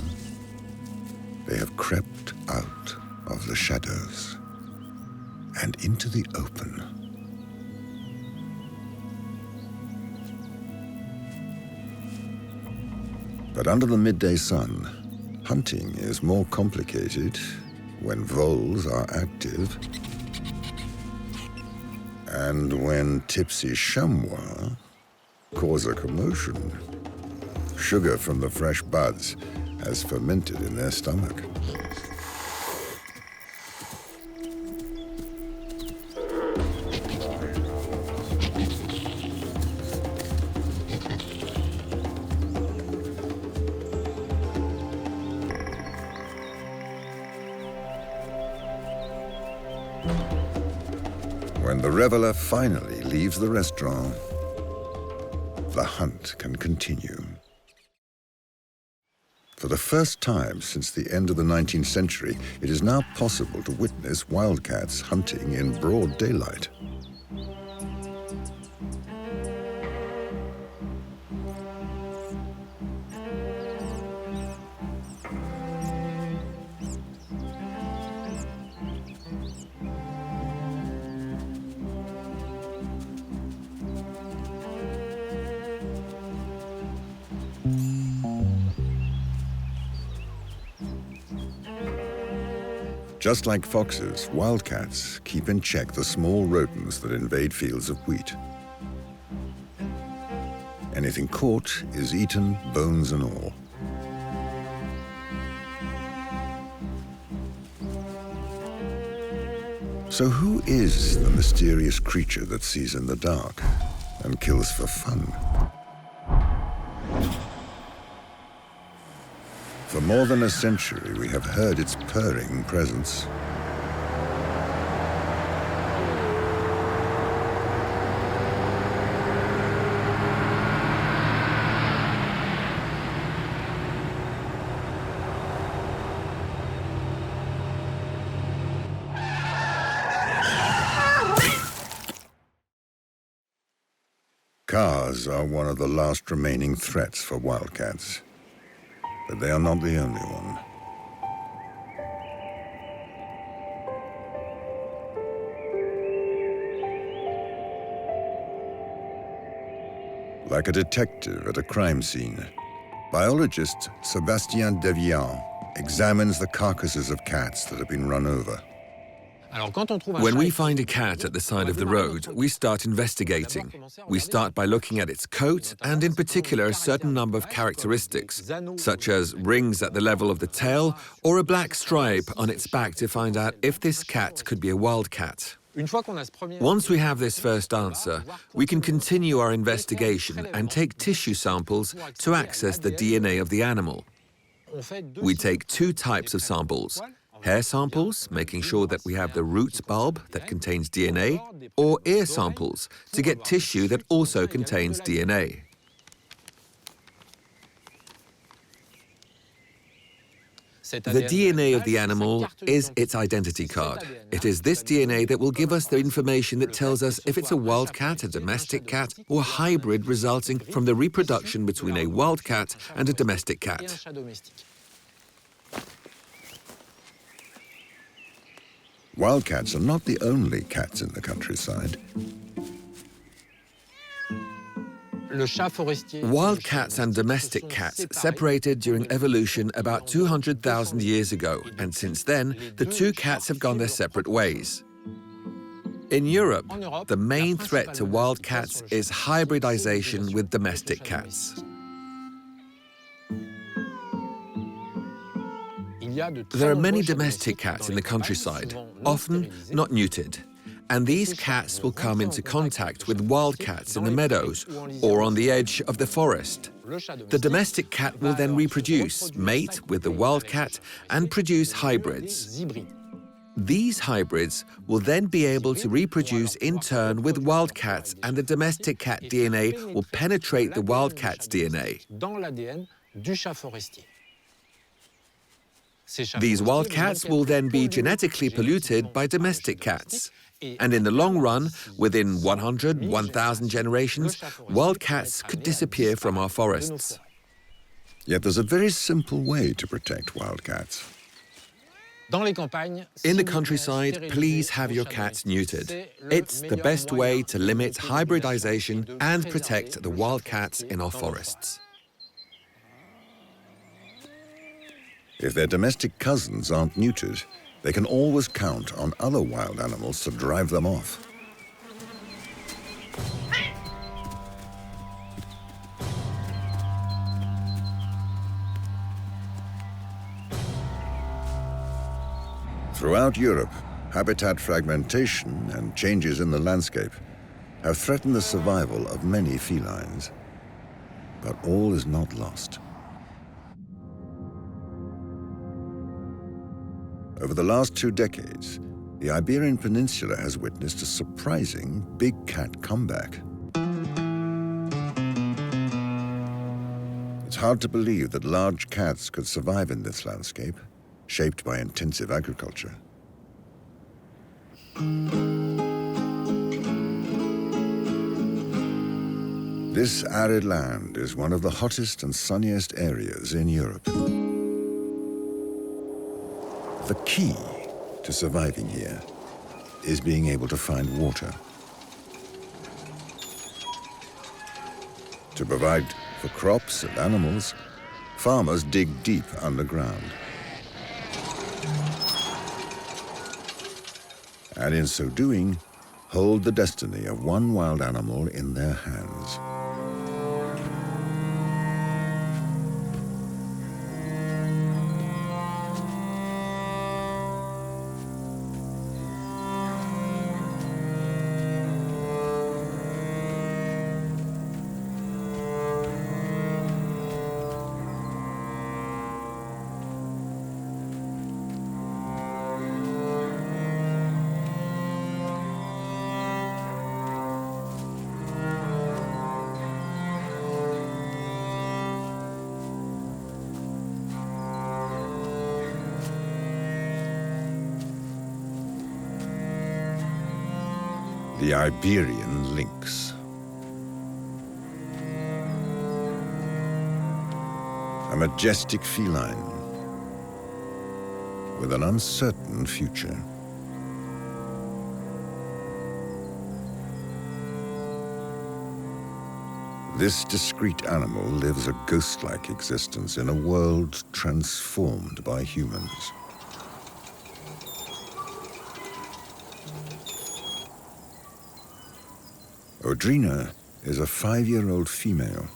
they have crept out of the shadows and into the open. But under the midday sun, hunting is more complicated when voles are active and when tipsy chamois cause a commotion. Sugar from the fresh buds has fermented in their stomach. When the reveler finally leaves the restaurant, the hunt can continue. For the first time since the end of the 19th century, it is now possible to witness wildcats hunting in broad daylight. Just like foxes, wildcats keep in check the small rodents that invade fields of wheat. Anything caught is eaten, bones and all. So who is the mysterious creature that sees in the dark and kills for fun? For more than a century, we have heard its purring presence. Cars are one of the last remaining threats for wildcats, but they are not the only one. Like a detective at a crime scene, biologist Sébastien Devian examines the carcasses of cats that have been run over. When we find a cat at the side of the road, we start investigating. We start by looking at its coat and in particular a certain number of characteristics, such as rings at the level of the tail or a black stripe on its back to find out if this cat could be a wild cat. Once we have this first answer, we can continue our investigation and take tissue samples to access the DNA of the animal. We take two types of samples: hair samples, making sure that we have the root bulb that contains DNA, or ear samples to get tissue that also contains DNA. The DNA of the animal is its identity card. It is this DNA that will give us the information that tells us if it's a wild cat, a domestic cat, or a hybrid resulting from the reproduction between a wild cat and a domestic cat. Wildcats are not the only cats in the countryside. Wild cats and domestic cats separated during evolution about 200,000 years ago, and since then, the two cats have gone their separate ways. In Europe, the main threat to wild cats is hybridization with domestic cats. There are many domestic cats in the countryside, often not neutered. And these cats will come into contact with wild cats in the meadows or on the edge of the forest. The domestic cat will then reproduce, mate with the wild cat, and produce hybrids. These hybrids will then be able to reproduce in turn with wild cats, and the domestic cat DNA will penetrate the wild cat's DNA. These wild cats will then be genetically polluted by domestic cats. And in the long run, within 100, 1,000 generations, wild cats could disappear from our forests. Yet there's a very simple way to protect wildcats. In the countryside, please have your cats neutered. It's the best way to limit hybridization and protect the wild cats in our forests. If their domestic cousins aren't neutered, they can always count on other wild animals to drive them off. Throughout Europe, habitat fragmentation and changes in the landscape have threatened the survival of many felines. But all is not lost. Over the last 2 decades, the Iberian Peninsula has witnessed a surprising big cat comeback. It's hard to believe that large cats could survive in this landscape, shaped by intensive agriculture. This arid land is one of the hottest and sunniest areas in Europe. The key to surviving here is being able to find water. To provide for crops and animals, farmers dig deep underground. And in so doing, hold the destiny of one wild animal in their hands. The Iberian Lynx. a majestic feline with an uncertain future. This discreet animal lives a ghost-like existence in a world transformed by humans. Odrina is a 5-year-old female.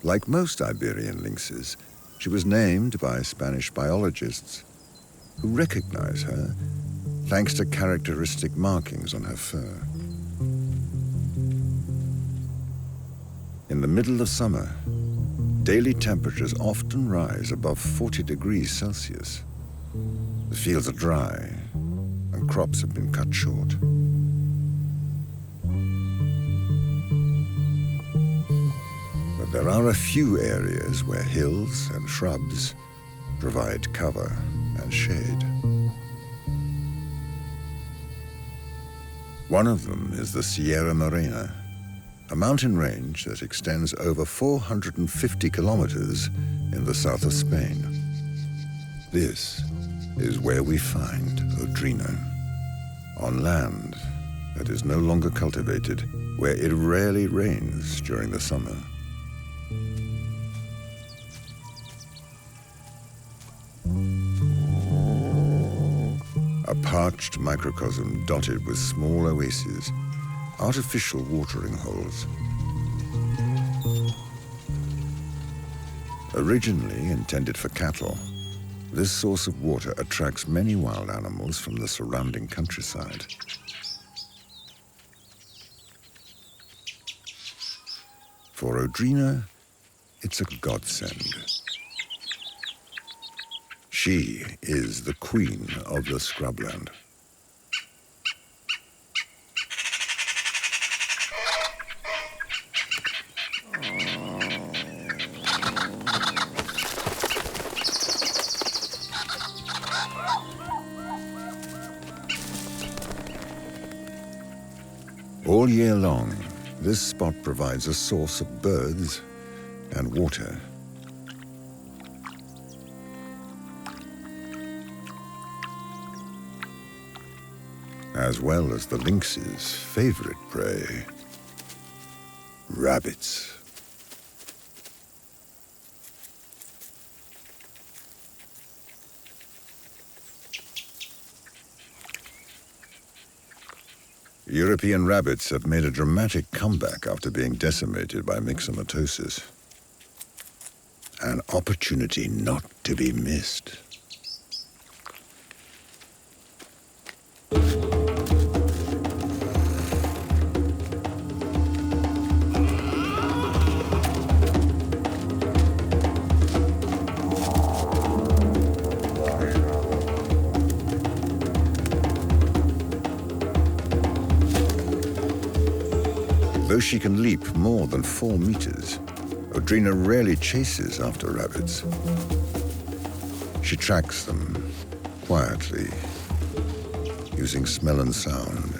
Like most Iberian lynxes, she was named by Spanish biologists who recognize her thanks to characteristic markings on her fur. In the middle of summer, daily temperatures often rise above 40 degrees Celsius. The fields are dry and crops have been cut short. But there are a few areas where hills and shrubs provide cover and shade. One of them is the Sierra Morena, a mountain range that extends over 450 kilometers in the south of Spain. This is where we find Odrina, on land that is no longer cultivated, where it rarely rains during the summer. A parched microcosm dotted with small oases, artificial watering holes. Originally intended for cattle, this source of water attracts many wild animals from the surrounding countryside. For Odrina, it's a godsend. She is the queen of the scrubland. All year long, this spot provides a source of birds and water. As well as the lynx's favorite prey, rabbits. European rabbits have made a dramatic comeback after being decimated by myxomatosis. An opportunity not to be missed. Though she can leap more than 4 meters, Odrina rarely chases after rabbits. She tracks them quietly, using smell and sound.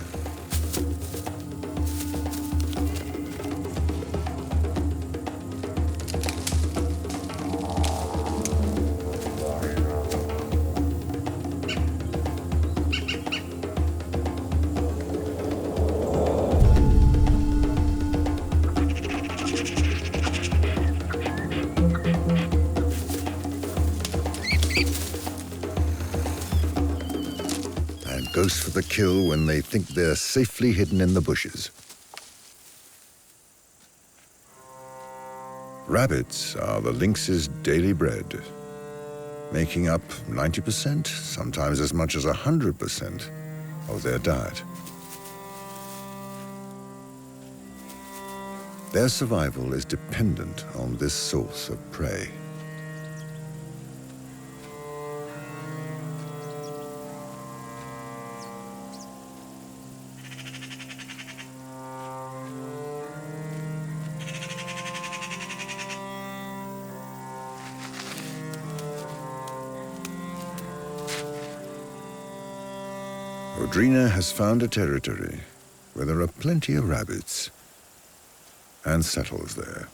Goes for the kill when they think they're safely hidden in the bushes. Rabbits are the lynx's daily bread, making up 90%, sometimes as much as 100% of their diet. Their survival is dependent on this source of prey. Odrina has found a territory where there are plenty of rabbits and settles there.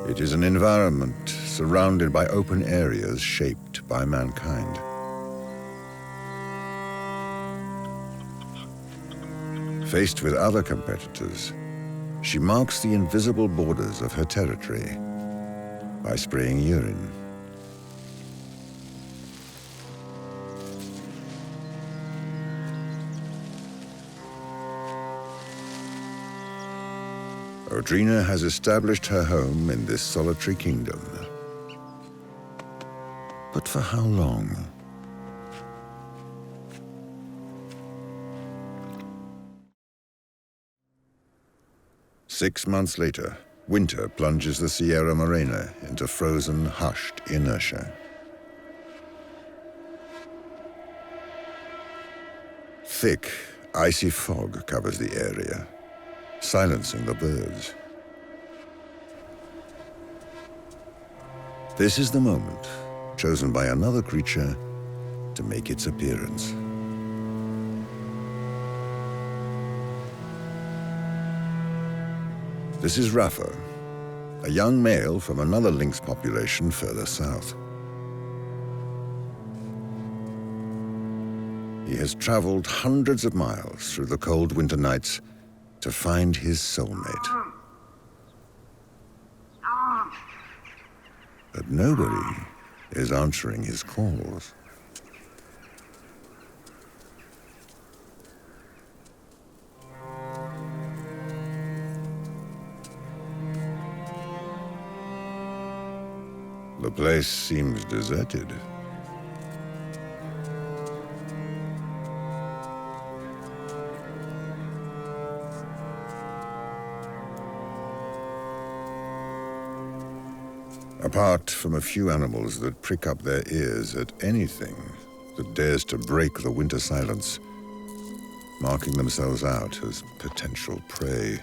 It is an environment surrounded by open areas shaped by mankind. Faced with other competitors, she marks the invisible borders of her territory by spraying urine. Audrina has established her home in this solitary kingdom. But for how long? Six months later, winter plunges the Sierra Morena into frozen, hushed inertia. Thick, icy fog covers the area, silencing the birds. This is the moment chosen by another creature to make its appearance. This is Rafa, a young male from another lynx population further south. He has traveled hundreds of miles through the cold winter nights to find his soulmate. But nobody is answering his calls. The place seems deserted. Apart from a few animals that prick up their ears at anything that dares to break the winter silence, marking themselves out as potential prey.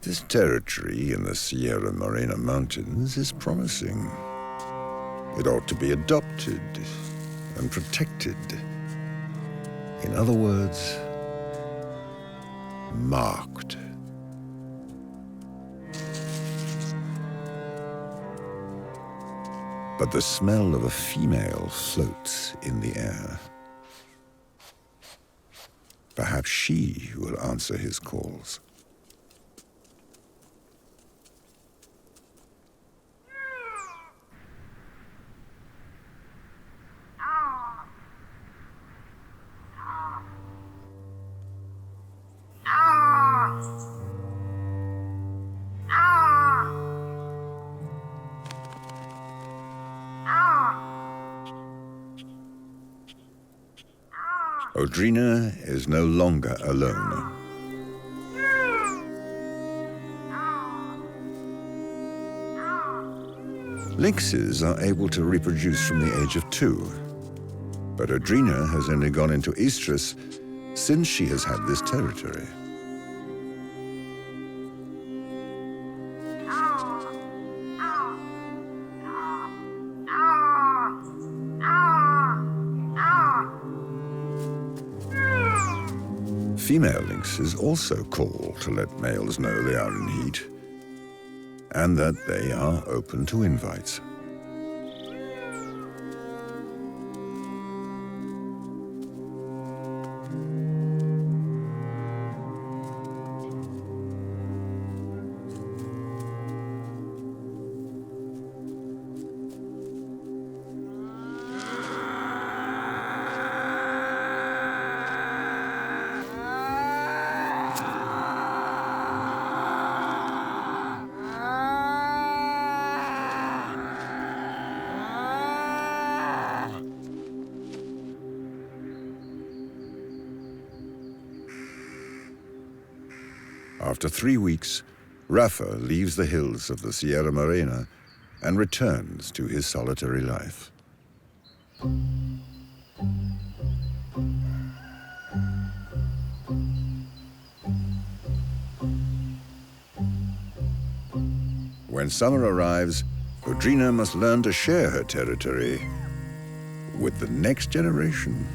This territory in the Sierra Morena Mountains is promising. It ought to be adopted and protected. In other words, marked. But the smell of a female floats in the air. Perhaps she will answer his calls. Audrina is no longer alone. Lynxes are able to reproduce from the age of 2, but Audrina has only gone into estrus since she has had this territory. Female lynxes also call to let males know they are in heat and that they are open to invites. After 3 weeks, Rafa leaves the hills of the Sierra Morena and returns to his solitary life. When summer arrives, Audrina must learn to share her territory with the next generation.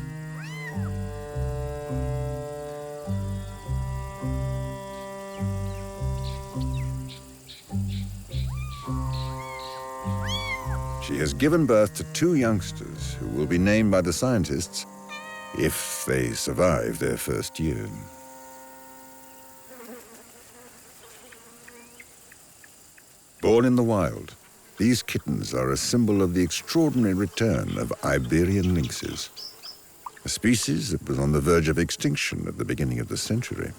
She has given birth to 2 youngsters who will be named by the scientists if they survive their first year. Born in the wild, these kittens are a symbol of the extraordinary return of Iberian lynxes, a species that was on the verge of extinction at the beginning of the century.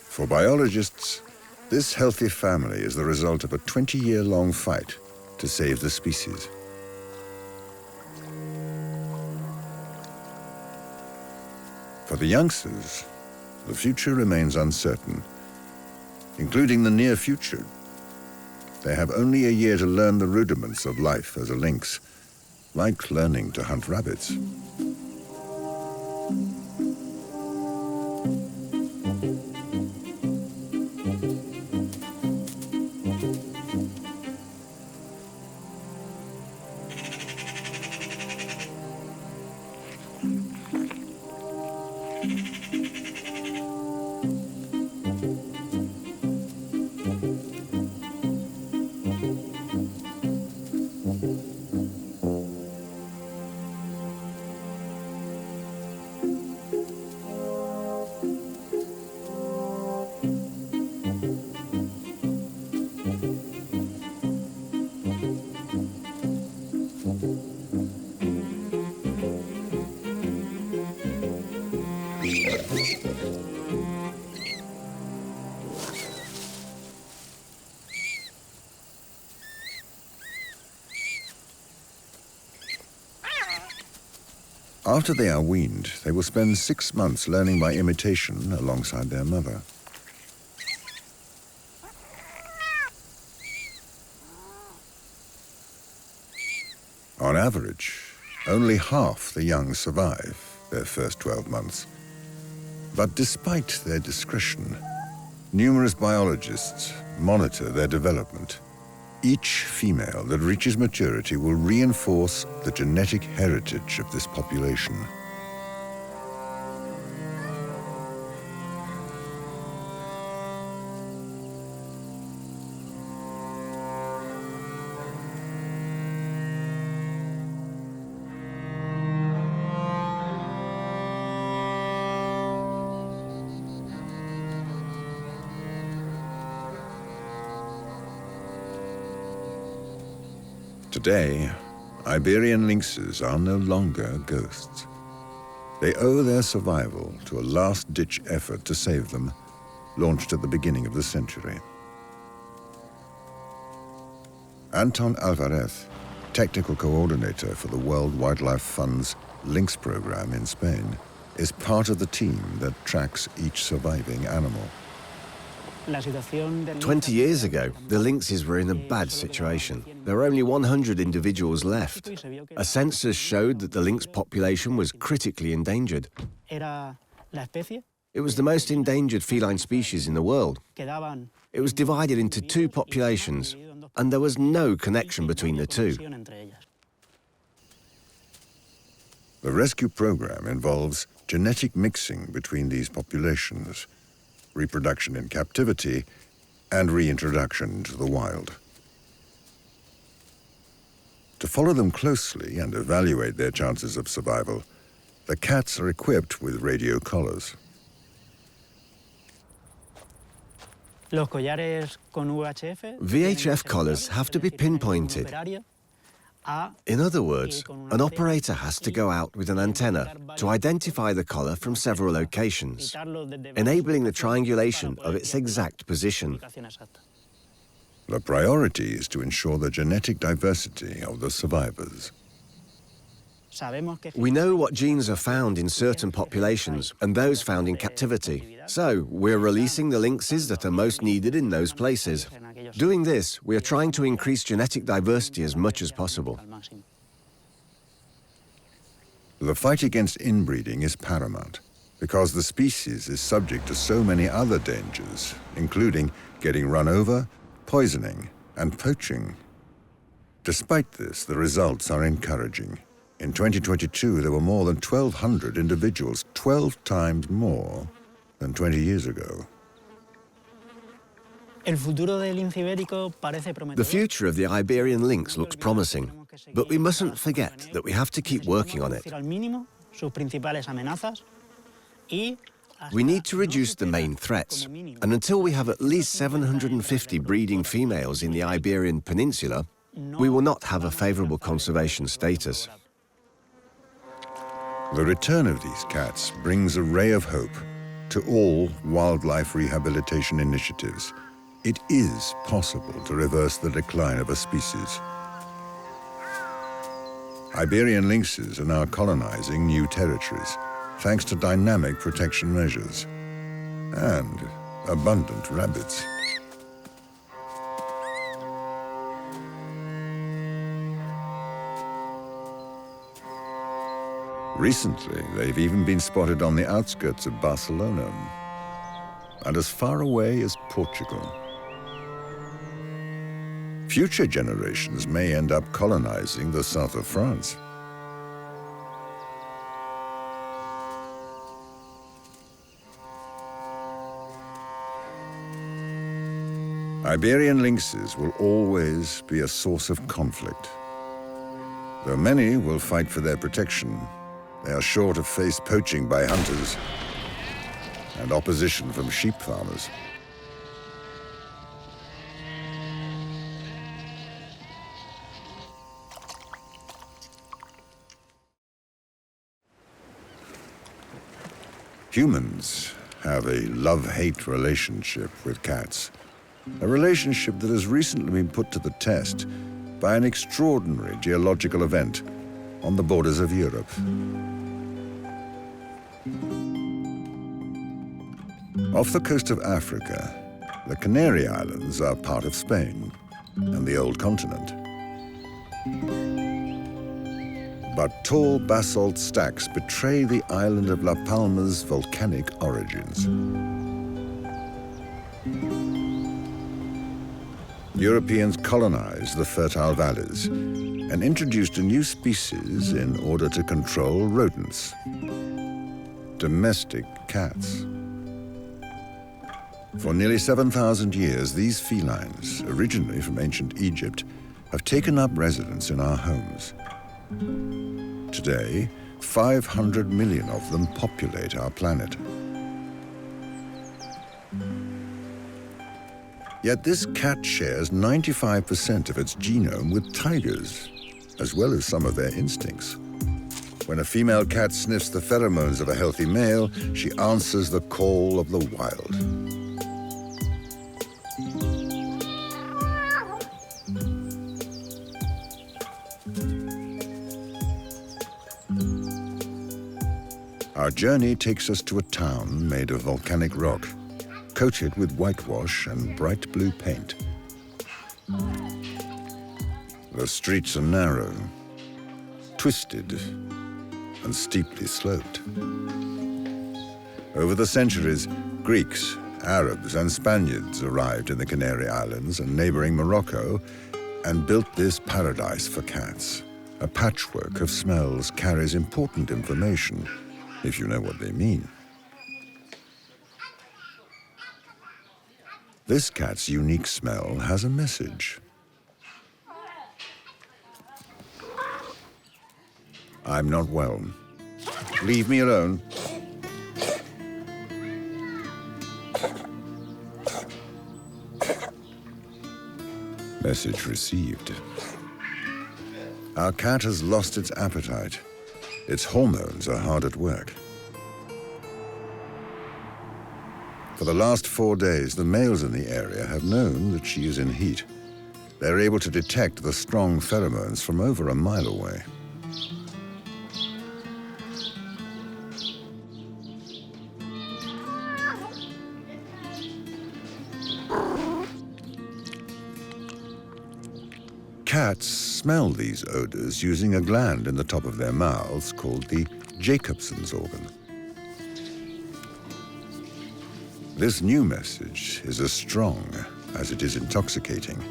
For biologists, this healthy family is the result of a 20-year-long fight to save the species. For the youngsters, the future remains uncertain, including the near future. They have only a year to learn the rudiments of life as a lynx, like learning to hunt rabbits. After they are weaned, they will spend 6 months learning by imitation alongside their mother. On average, only half the young survive their first 12 months. But despite their discretion, numerous biologists monitor their development. Each female that reaches maturity will reinforce the genetic heritage of this population. Today, Iberian lynxes are no longer ghosts. They owe their survival to a last-ditch effort to save them, launched at the beginning of the century. Anton Alvarez, technical coordinator for the World Wildlife Fund's Lynx program in Spain, is part of the team that tracks each surviving animal. 20 years ago, the lynxes were in a bad situation. There were only 100 individuals left. A census showed that the lynx population was critically endangered. It was the most endangered feline species in the world. It was divided into 2 populations, and there was no connection between the 2. The rescue program involves genetic mixing between these populations, reproduction in captivity, and reintroduction into the wild. To follow them closely and evaluate their chances of survival, the cats are equipped with radio collars. VHF collars have to be pinpointed. In other words, an operator has to go out with an antenna to identify the collar from several locations, enabling the triangulation of its exact position. The priority is to ensure the genetic diversity of the survivors. We know what genes are found in certain populations and those found in captivity. So we're releasing the lynxes that are most needed in those places. Doing this, we are trying to increase genetic diversity as much as possible. The fight against inbreeding is paramount because the species is subject to so many other dangers, including getting run over, poisoning, and poaching. Despite this, the results are encouraging. In 2022, there were more than 1,200 individuals, 12 times more than 20 years ago. The future of the Iberian lynx looks promising, but we mustn't forget that we have to keep working on it. We need to reduce the main threats, and until we have at least 750 breeding females in the Iberian Peninsula, we will not have a favorable conservation status. The return of these cats brings a ray of hope to all wildlife rehabilitation initiatives. It is possible to reverse the decline of a species. Iberian lynxes are now colonizing new territories, thanks to dynamic protection measures and abundant rabbits. Recently, they've even been spotted on the outskirts of Barcelona and as far away as Portugal. Future generations may end up colonizing the south of France. Iberian lynxes will always be a source of conflict. Though many will fight for their protection, they are sure to face poaching by hunters and opposition from sheep farmers. Humans have a love-hate relationship with cats, a relationship that has recently been put to the test by an extraordinary geological event on the borders of Europe. Off the coast of Africa, the Canary Islands are part of Spain and the old continent. But tall basalt stacks betray the island of La Palma's volcanic origins. Europeans colonized the fertile valleys and introduced a new species in order to control rodents, domestic cats. For nearly 7,000 years, these felines, originally from ancient Egypt, have taken up residence in our homes. Today, 500 million of them populate our planet. Yet this cat shares 95% of its genome with tigers, as well as some of their instincts. When a female cat sniffs the pheromones of a healthy male, she answers the call of the wild. Our journey takes us to a town made of volcanic rock, coated with whitewash and bright blue paint. The streets are narrow, twisted, and steeply sloped. Over the centuries, Greeks, Arabs, and Spaniards arrived in the Canary Islands and neighboring Morocco and built this paradise for cats. A patchwork of smells carries important information, if you know what they mean. This cat's unique smell has a message. I'm not well. Leave me alone. Message received. Our cat has lost its appetite. Its hormones are hard at work. For the last 4 days, the males in the area have known that she is in heat. They're able to detect the strong pheromones from over a mile away. Cats smell these odors using a gland in the top of their mouths called the Jacobson's organ. This new message is as strong as it is intoxicating.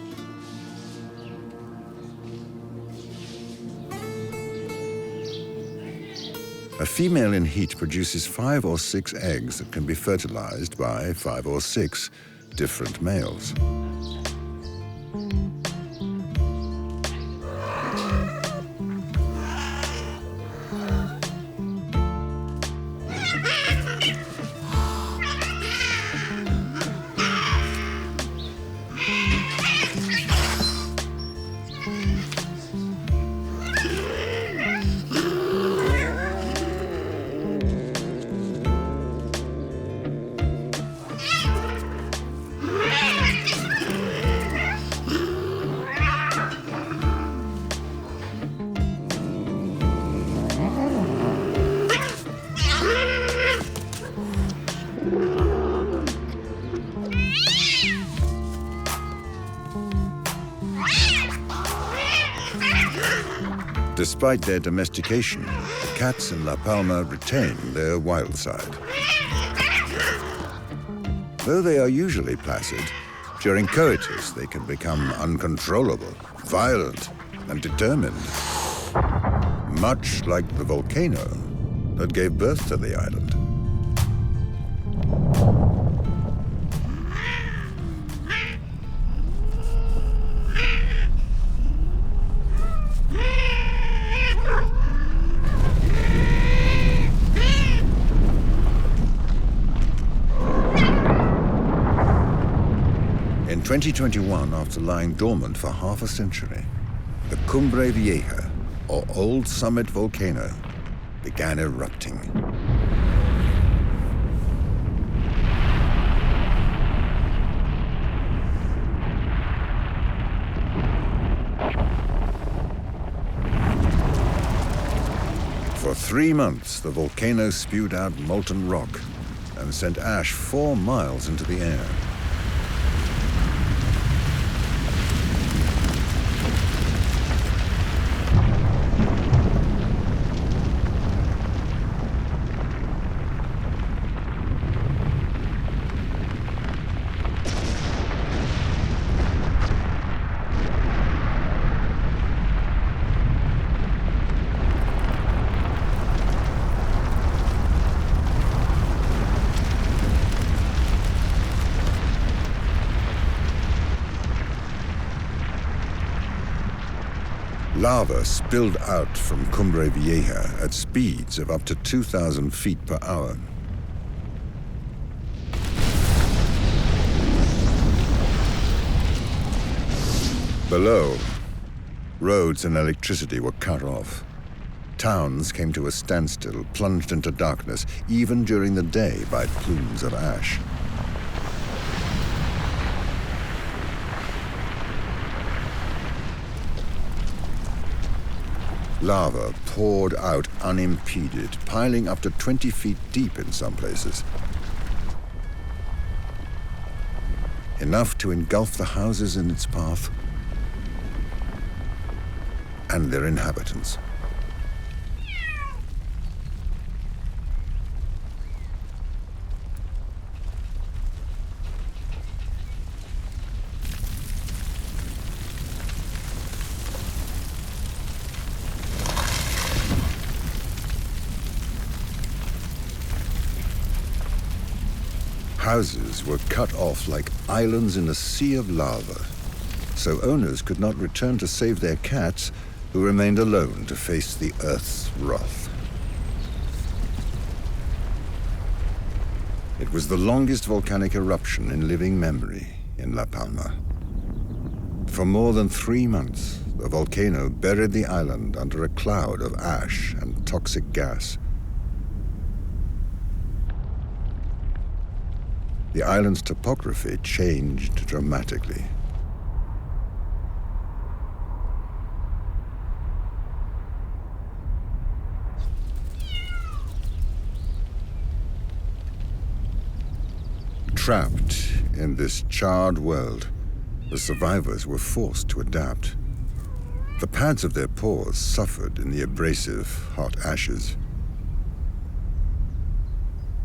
A female in heat produces 5 or 6 eggs that can be fertilized by 5 or 6 different males. Despite their domestication, the cats in La Palma retain their wild side. Though they are usually placid, during coitus they can become uncontrollable, violent, and determined. Much like the volcano that gave birth to the island. In 2021, after lying dormant for half a century, the Cumbre Vieja, or Old Summit volcano, began erupting. For 3 months, the volcano spewed out molten rock and sent ash 4 miles into the air. Lava spilled out from Cumbre Vieja at speeds of up to 2,000 feet per hour. Below, roads and electricity were cut off. Towns came to a standstill, plunged into darkness, even during the day by plumes of ash. Lava poured out unimpeded, piling up to 20 feet deep in some places. Enough to engulf the houses in its path and their inhabitants. Houses were cut off like islands in a sea of lava, so owners could not return to save their cats, who remained alone to face the Earth's wrath. It was the longest volcanic eruption in living memory in La Palma. For more than 3 months, the volcano buried the island under a cloud of ash and toxic gas. The island's topography changed dramatically. Trapped in this charred world, the survivors were forced to adapt. The pads of their paws suffered in the abrasive, hot ashes.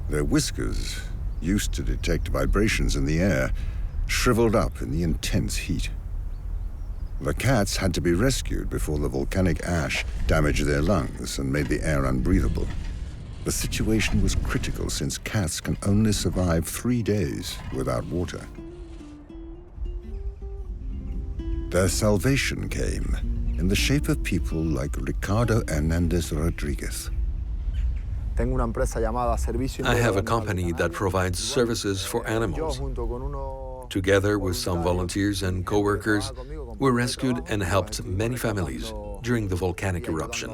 Their whiskers, used to detect vibrations in the air, shriveled up in the intense heat. The cats had to be rescued before the volcanic ash damaged their lungs and made the air unbreathable. The situation was critical since cats can only survive 3 days without water. Their salvation came in the shape of people like Ricardo Hernandez Rodriguez. I have a company that provides services for animals. Together with some volunteers and co-workers, we rescued and helped many families during the volcanic eruption.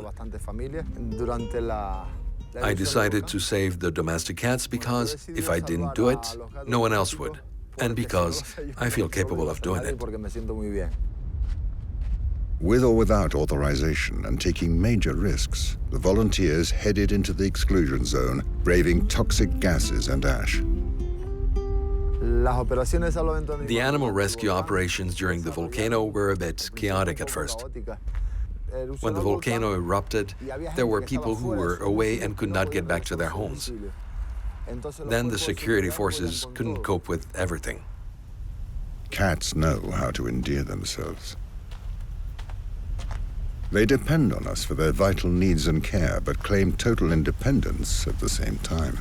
I decided to save the domestic cats because if I didn't do it, no one else would, and because I feel capable of doing it. With or without authorization and taking major risks, the volunteers headed into the exclusion zone, braving toxic gases and ash. The animal rescue operations during the volcano were a bit chaotic at first. When the volcano erupted, there were people who were away and could not get back to their homes. Then the security forces couldn't cope with everything. Cats know how to endear themselves. They depend on us for their vital needs and care, but claim total independence at the same time.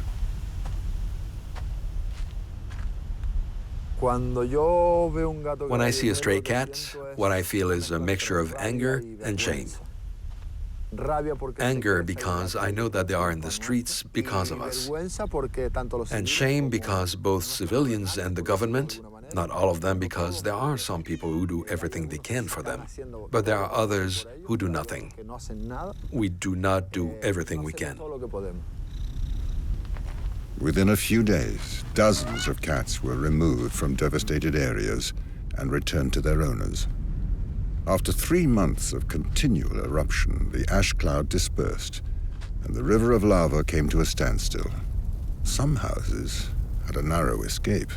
When I see a stray cat, what I feel is a mixture of anger and shame. Anger because I know that they are in the streets because of us. And shame because both civilians and the government, not all of them because there are some people who do everything they can for them, but there are others who do nothing. We do not do everything we can. Within a few days, dozens of cats were removed from devastated areas and returned to their owners. After 3 months of continual eruption, the ash cloud dispersed, and the river of lava came to a standstill. Some houses had a narrow escape.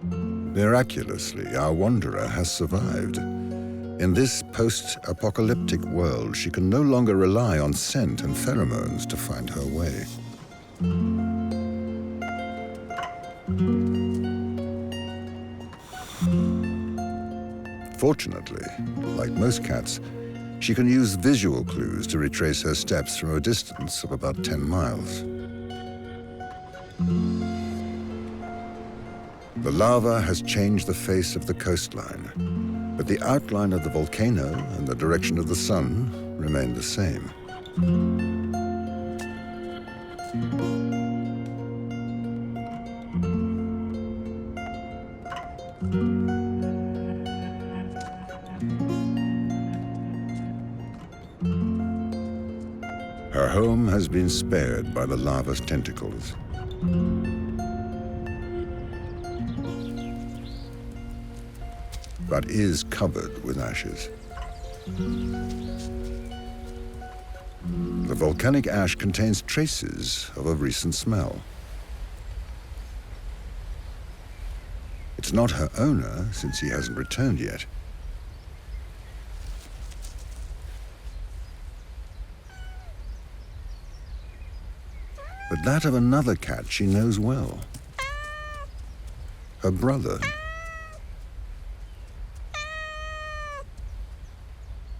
Miraculously, our wanderer has survived. In this post-apocalyptic world, she can no longer rely on scent and pheromones to find her way. Fortunately, like most cats, she can use visual clues to retrace her steps from a distance of about 10 miles. The lava has changed the face of the coastline, but the outline of the volcano and the direction of the sun remain the same. Her home has been spared by the lava's tentacles. But is covered with ashes. The volcanic ash contains traces of a recent smell. It's not her owner, since he hasn't returned yet. But that of another cat she knows well. Her brother.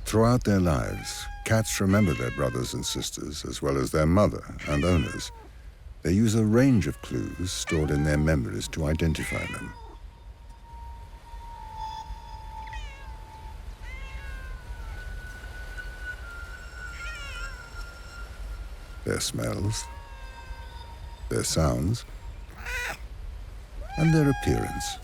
Throughout their lives, cats remember their brothers and sisters, as well as their mother and owners. They use a range of clues stored in their memories to identify them. Their smells, their sounds, and their appearance.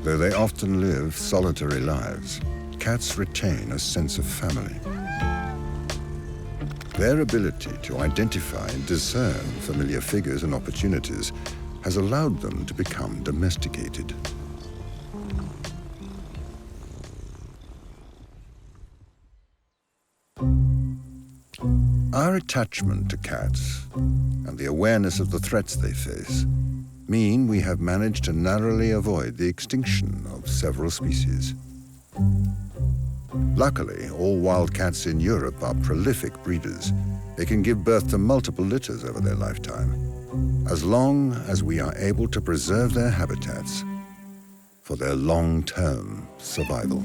Though they often live solitary lives, cats retain a sense of family. Their ability to identify and discern familiar figures and opportunities has allowed them to become domesticated. Our attachment to cats and the awareness of the threats they face mean we have managed to narrowly avoid the extinction of several species. Luckily, all wild cats in Europe are prolific breeders. They can give birth to multiple litters over their lifetime, as long as we are able to preserve their habitats for their long-term survival.